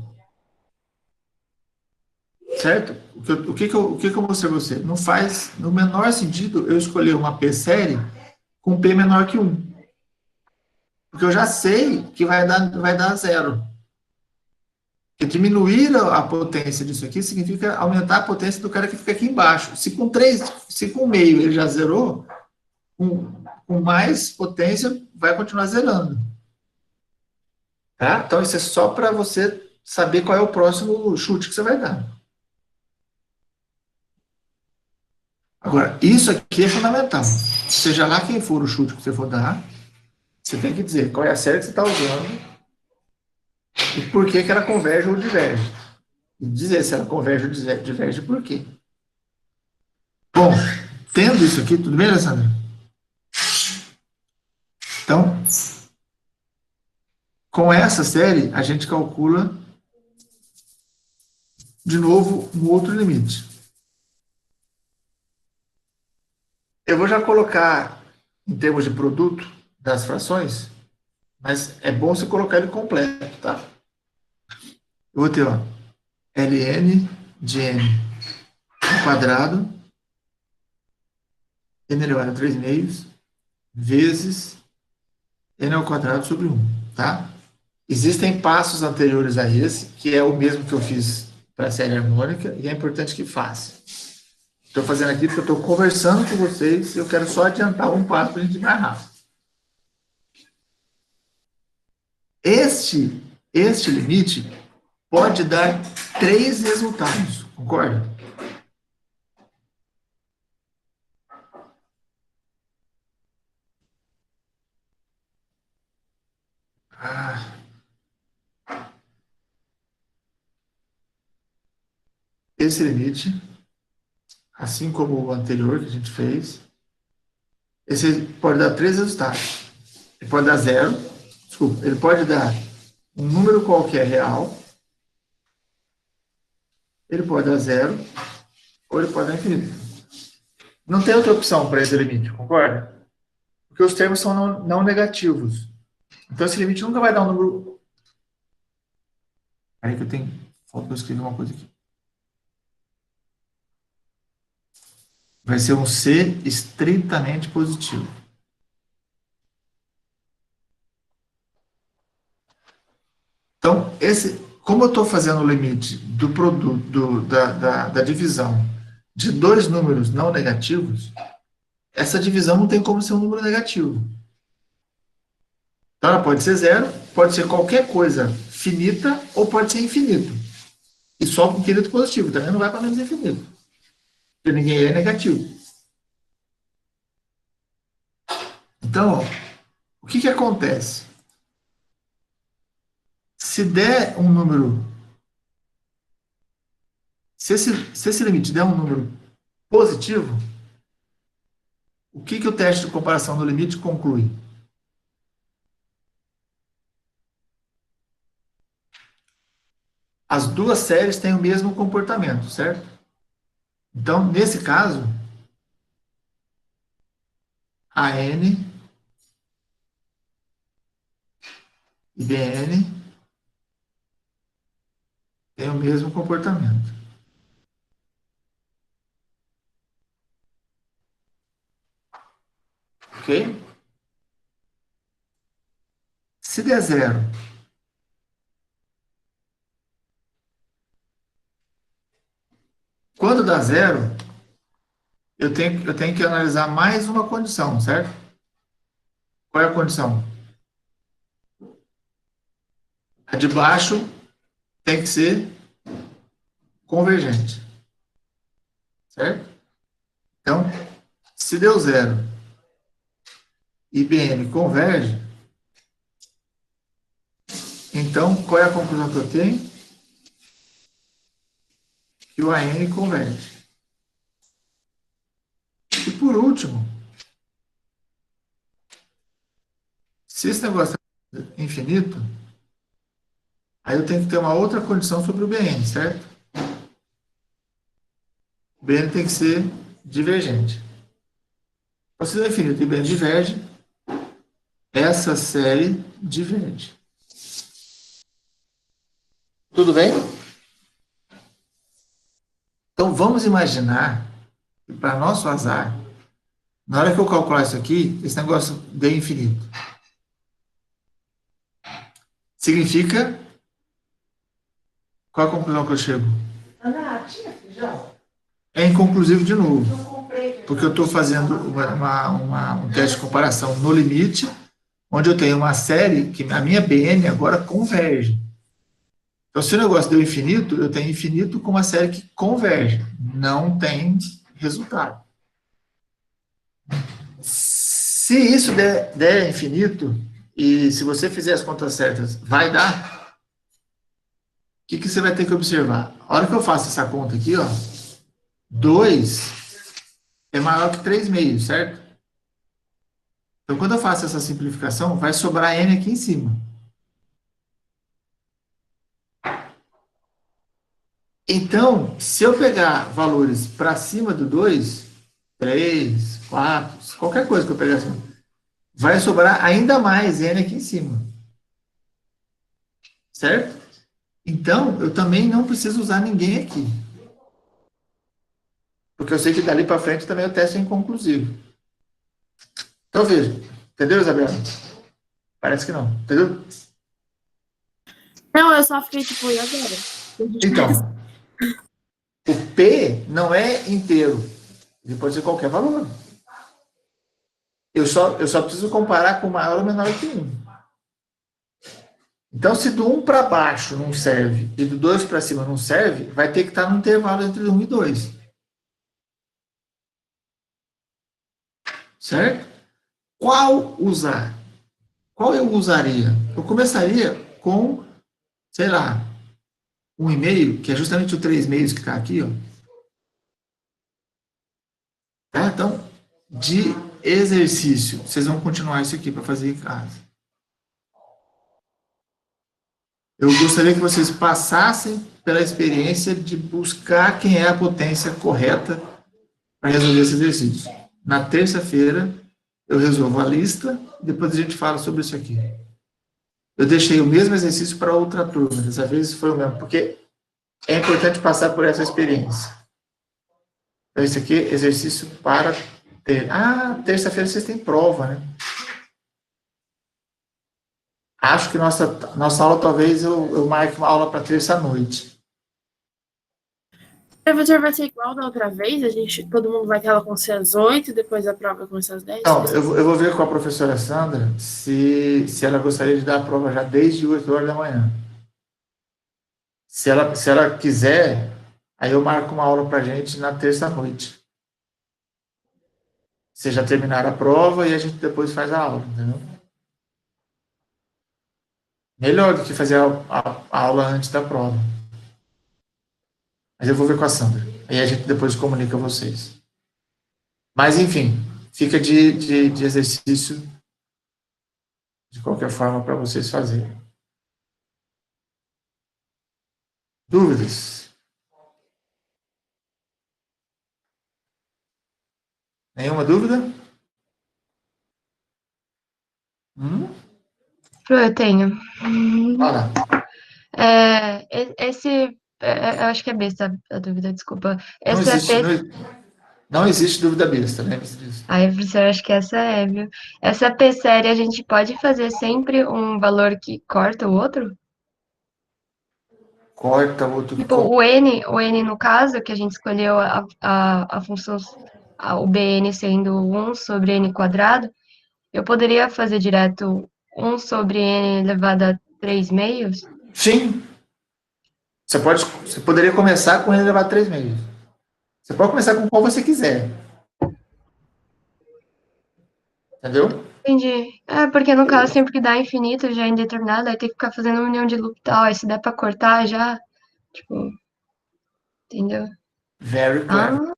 Certo? O que eu mostrei para você? Não faz, no menor sentido, eu escolher uma P-série com P menor que 1. Porque eu já sei que vai dar 0. E diminuir a potência disso aqui significa aumentar a potência do cara que fica aqui embaixo. Se com meio ele já zerou, com mais potência vai continuar zerando. Tá? Então isso é só para você saber qual é o próximo chute que você vai dar. Agora, isso aqui é fundamental. Seja lá quem for o chute que você for dar, você tem que dizer qual é a série que você está usando e por que ela converge ou diverge. E dizer se ela converge ou diverge por quê. Bom, tendo isso aqui, tudo bem, Alessandra? Então, com essa série, a gente calcula de novo um outro limite. Eu vou já colocar em termos de produto das frações, mas é bom você colocar ele completo, tá? Eu vou ter, ó, ln de n ao quadrado, n elevado a 3 meios, vezes n ao quadrado sobre 1, tá? Existem passos anteriores a esse, que é o mesmo que eu fiz para a série harmônica, e é importante que faça. Estou fazendo aqui porque eu estou conversando com vocês e eu quero só adiantar um passo para a gente ir mais rápido. Este limite pode dar 3 resultados, concorda? Esse limite, assim como o anterior que a gente fez, esse pode dar 3 resultados. Ele pode dar 0, desculpa, ele pode dar um número qualquer real, ele pode dar 0, ou ele pode dar infinito. Não tem outra opção para esse limite, concorda? Porque os termos são não negativos. Então esse limite nunca vai dar um número... Aí que falta eu escrever uma coisa aqui. Vai ser um C estritamente positivo. Então, como eu estou fazendo o limite do produto, da divisão de 2 números não negativos, essa divisão não tem como ser um número negativo. Então, ela pode ser zero, pode ser qualquer coisa finita ou pode ser infinito. E só com infinito positivo, também não vai para menos infinito. Porque ninguém é negativo. Então, o que acontece? Se der um número, se esse limite der um número positivo, o que o teste de comparação do limite conclui? As duas séries têm o mesmo comportamento, certo? Então, nesse caso, a n e Bn têm o mesmo comportamento. Ok? Se der zero, quando dá zero, eu tenho que analisar mais uma condição, certo? Qual é a condição? A de baixo tem que ser convergente. Certo? Então, se deu zero e Bn converge, então, qual é a conclusão que eu tenho? Que o AN converge. E por último, se esse negócio é infinito, aí eu tenho que ter uma outra condição sobre o Bn, certo? O Bn tem que ser divergente. Então, se é infinito e Bn diverge, essa série diverge. Tudo bem? Então, vamos imaginar que, para nosso azar, na hora que eu calcular isso aqui, esse negócio deu infinito. Significa... Qual a conclusão que eu chego? É inconclusivo de novo. Porque eu estou fazendo um teste de comparação no limite, onde eu tenho uma série que a minha Bn agora converge. Então, se o negócio deu infinito, eu tenho infinito com uma série que converge. Não tem resultado. Se isso der infinito, e se você fizer as contas certas, vai dar... O que você vai ter que observar? A hora que eu faço essa conta aqui, ó, 2 é maior que 3 meios, certo? Então, quando eu faço essa simplificação, vai sobrar n aqui em cima. Então, se eu pegar valores para cima do 2, 3, 4, qualquer coisa que eu pegar assim, vai sobrar ainda mais n aqui em cima. Certo? Então, eu também não preciso usar ninguém aqui. Porque eu sei que dali para frente também o teste é inconclusivo. Então, veja. Entendeu, Isabela? Parece que não. Entendeu? Não, eu só fiquei tipo, e agora? Então, o P não é inteiro. Ele pode ser qualquer valor. Eu só preciso comparar com maior ou menor que 1. Então, se do 1 para baixo não serve e do 2 para cima não serve, vai ter que estar no intervalo entre 1 e 2. Certo? Qual usar? Qual eu usaria? Eu começaria com, sei lá, 1,5, que é justamente o 3 meios que está aqui, ó. Tá? Então, de exercício, vocês vão continuar isso aqui para fazer em casa. Eu gostaria que vocês passassem pela experiência de buscar quem é a potência correta para resolver esse exercício. Na terça-feira, eu resolvo a lista, depois a gente fala sobre isso aqui. Eu deixei o mesmo exercício para outra turma, dessa vez foi o mesmo, porque é importante passar por essa experiência. Então, esse aqui é exercício para ter... Ah, terça-feira vocês têm prova, né? Acho que nossa aula, talvez, eu marque uma aula para terça-noite. professor vai ser igual da outra vez? Todo mundo vai ter ela acontecer às 8, depois a prova vai começar às 10? Então, eu vou ver com a professora Sandra se ela gostaria de dar a prova já desde 8 horas da manhã. Se ela quiser, aí eu marco uma aula pra gente na terça-noite. Vocês já terminaram a prova e a gente depois faz a aula, entendeu? Melhor do que fazer a aula antes da prova. Mas eu vou ver com a Sandra. Aí a gente depois comunica a vocês. Mas, enfim, fica de exercício de qualquer forma para vocês fazerem. Dúvidas? Nenhuma dúvida? Eu tenho. Fala. Eu acho que é besta a dúvida, desculpa. Não existe, não existe dúvida besta, lembre-se disso. Aí, professor, acho que essa é, viu? Essa P série, a gente pode fazer sempre um valor que corta o outro? Corta outro. Tipo, o N no caso, que a gente escolheu a função, o BN sendo 1 sobre N quadrado, eu poderia fazer direto 1 sobre N elevado a 3 meios? Sim. Você poderia começar com ele levar 3 meios. Você pode começar com qual você quiser. Entendeu? Entendi. Porque no caso, sempre que dá infinito, já é indeterminado, aí tem que ficar fazendo união de loop e tal, aí se der pra cortar já, tipo, entendeu? Very clever.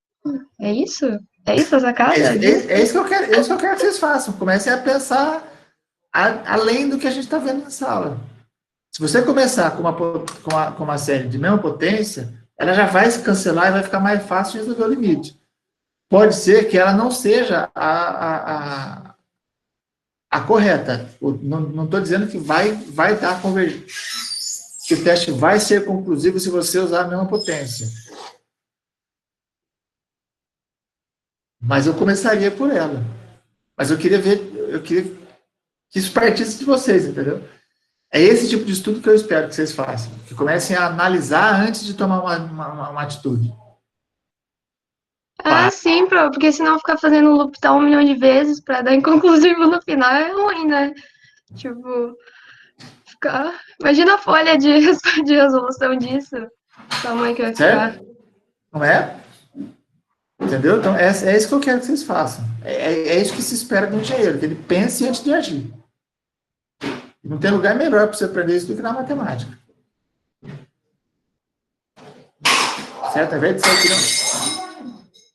É isso? É isso a sacada? É isso que eu quero, que vocês façam. Comecem a pensar além do que a gente está vendo na sala. Se você começar com uma série de mesma potência, ela já vai se cancelar e vai ficar mais fácil de resolver o limite. Pode ser que ela não seja a correta. Não estou dizendo que vai dar convergência. Que o teste vai ser conclusivo se você usar a mesma potência. Mas eu começaria por ela. Mas eu queria que isso partisse de vocês, entendeu? É esse tipo de estudo que eu espero que vocês façam. Que comecem a analisar antes de tomar uma atitude. Sim, porque senão ficar fazendo loop tal 1 milhão de vezes pra dar inconclusivo no final é ruim, né? Tipo, imagina a folha de resolução disso. O tamanho que vai ficar. Não é? Entendeu? Então, é isso que eu quero que vocês façam. É isso que se espera do engenheiro, que ele pense antes de agir. Não tem lugar melhor para você aprender isso do que na matemática. Certo? Ao invés de sair tirando...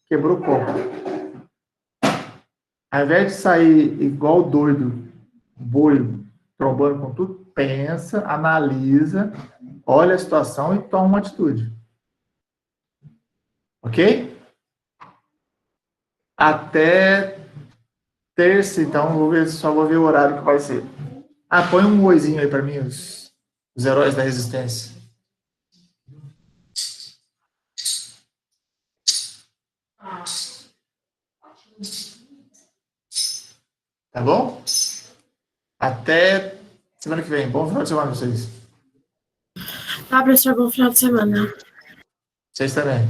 Quebrou o copo. Ao invés de sair igual doido, boi, trombando com tudo, pensa, analisa, olha a situação e toma uma atitude. Ok? Até terça, então, só vou ver o horário que vai ser. Põe um oizinho aí para mim, os heróis da resistência. Tá bom? Até semana que vem. Bom final de semana pra vocês. Tá, professor, bom final de semana. Vocês também.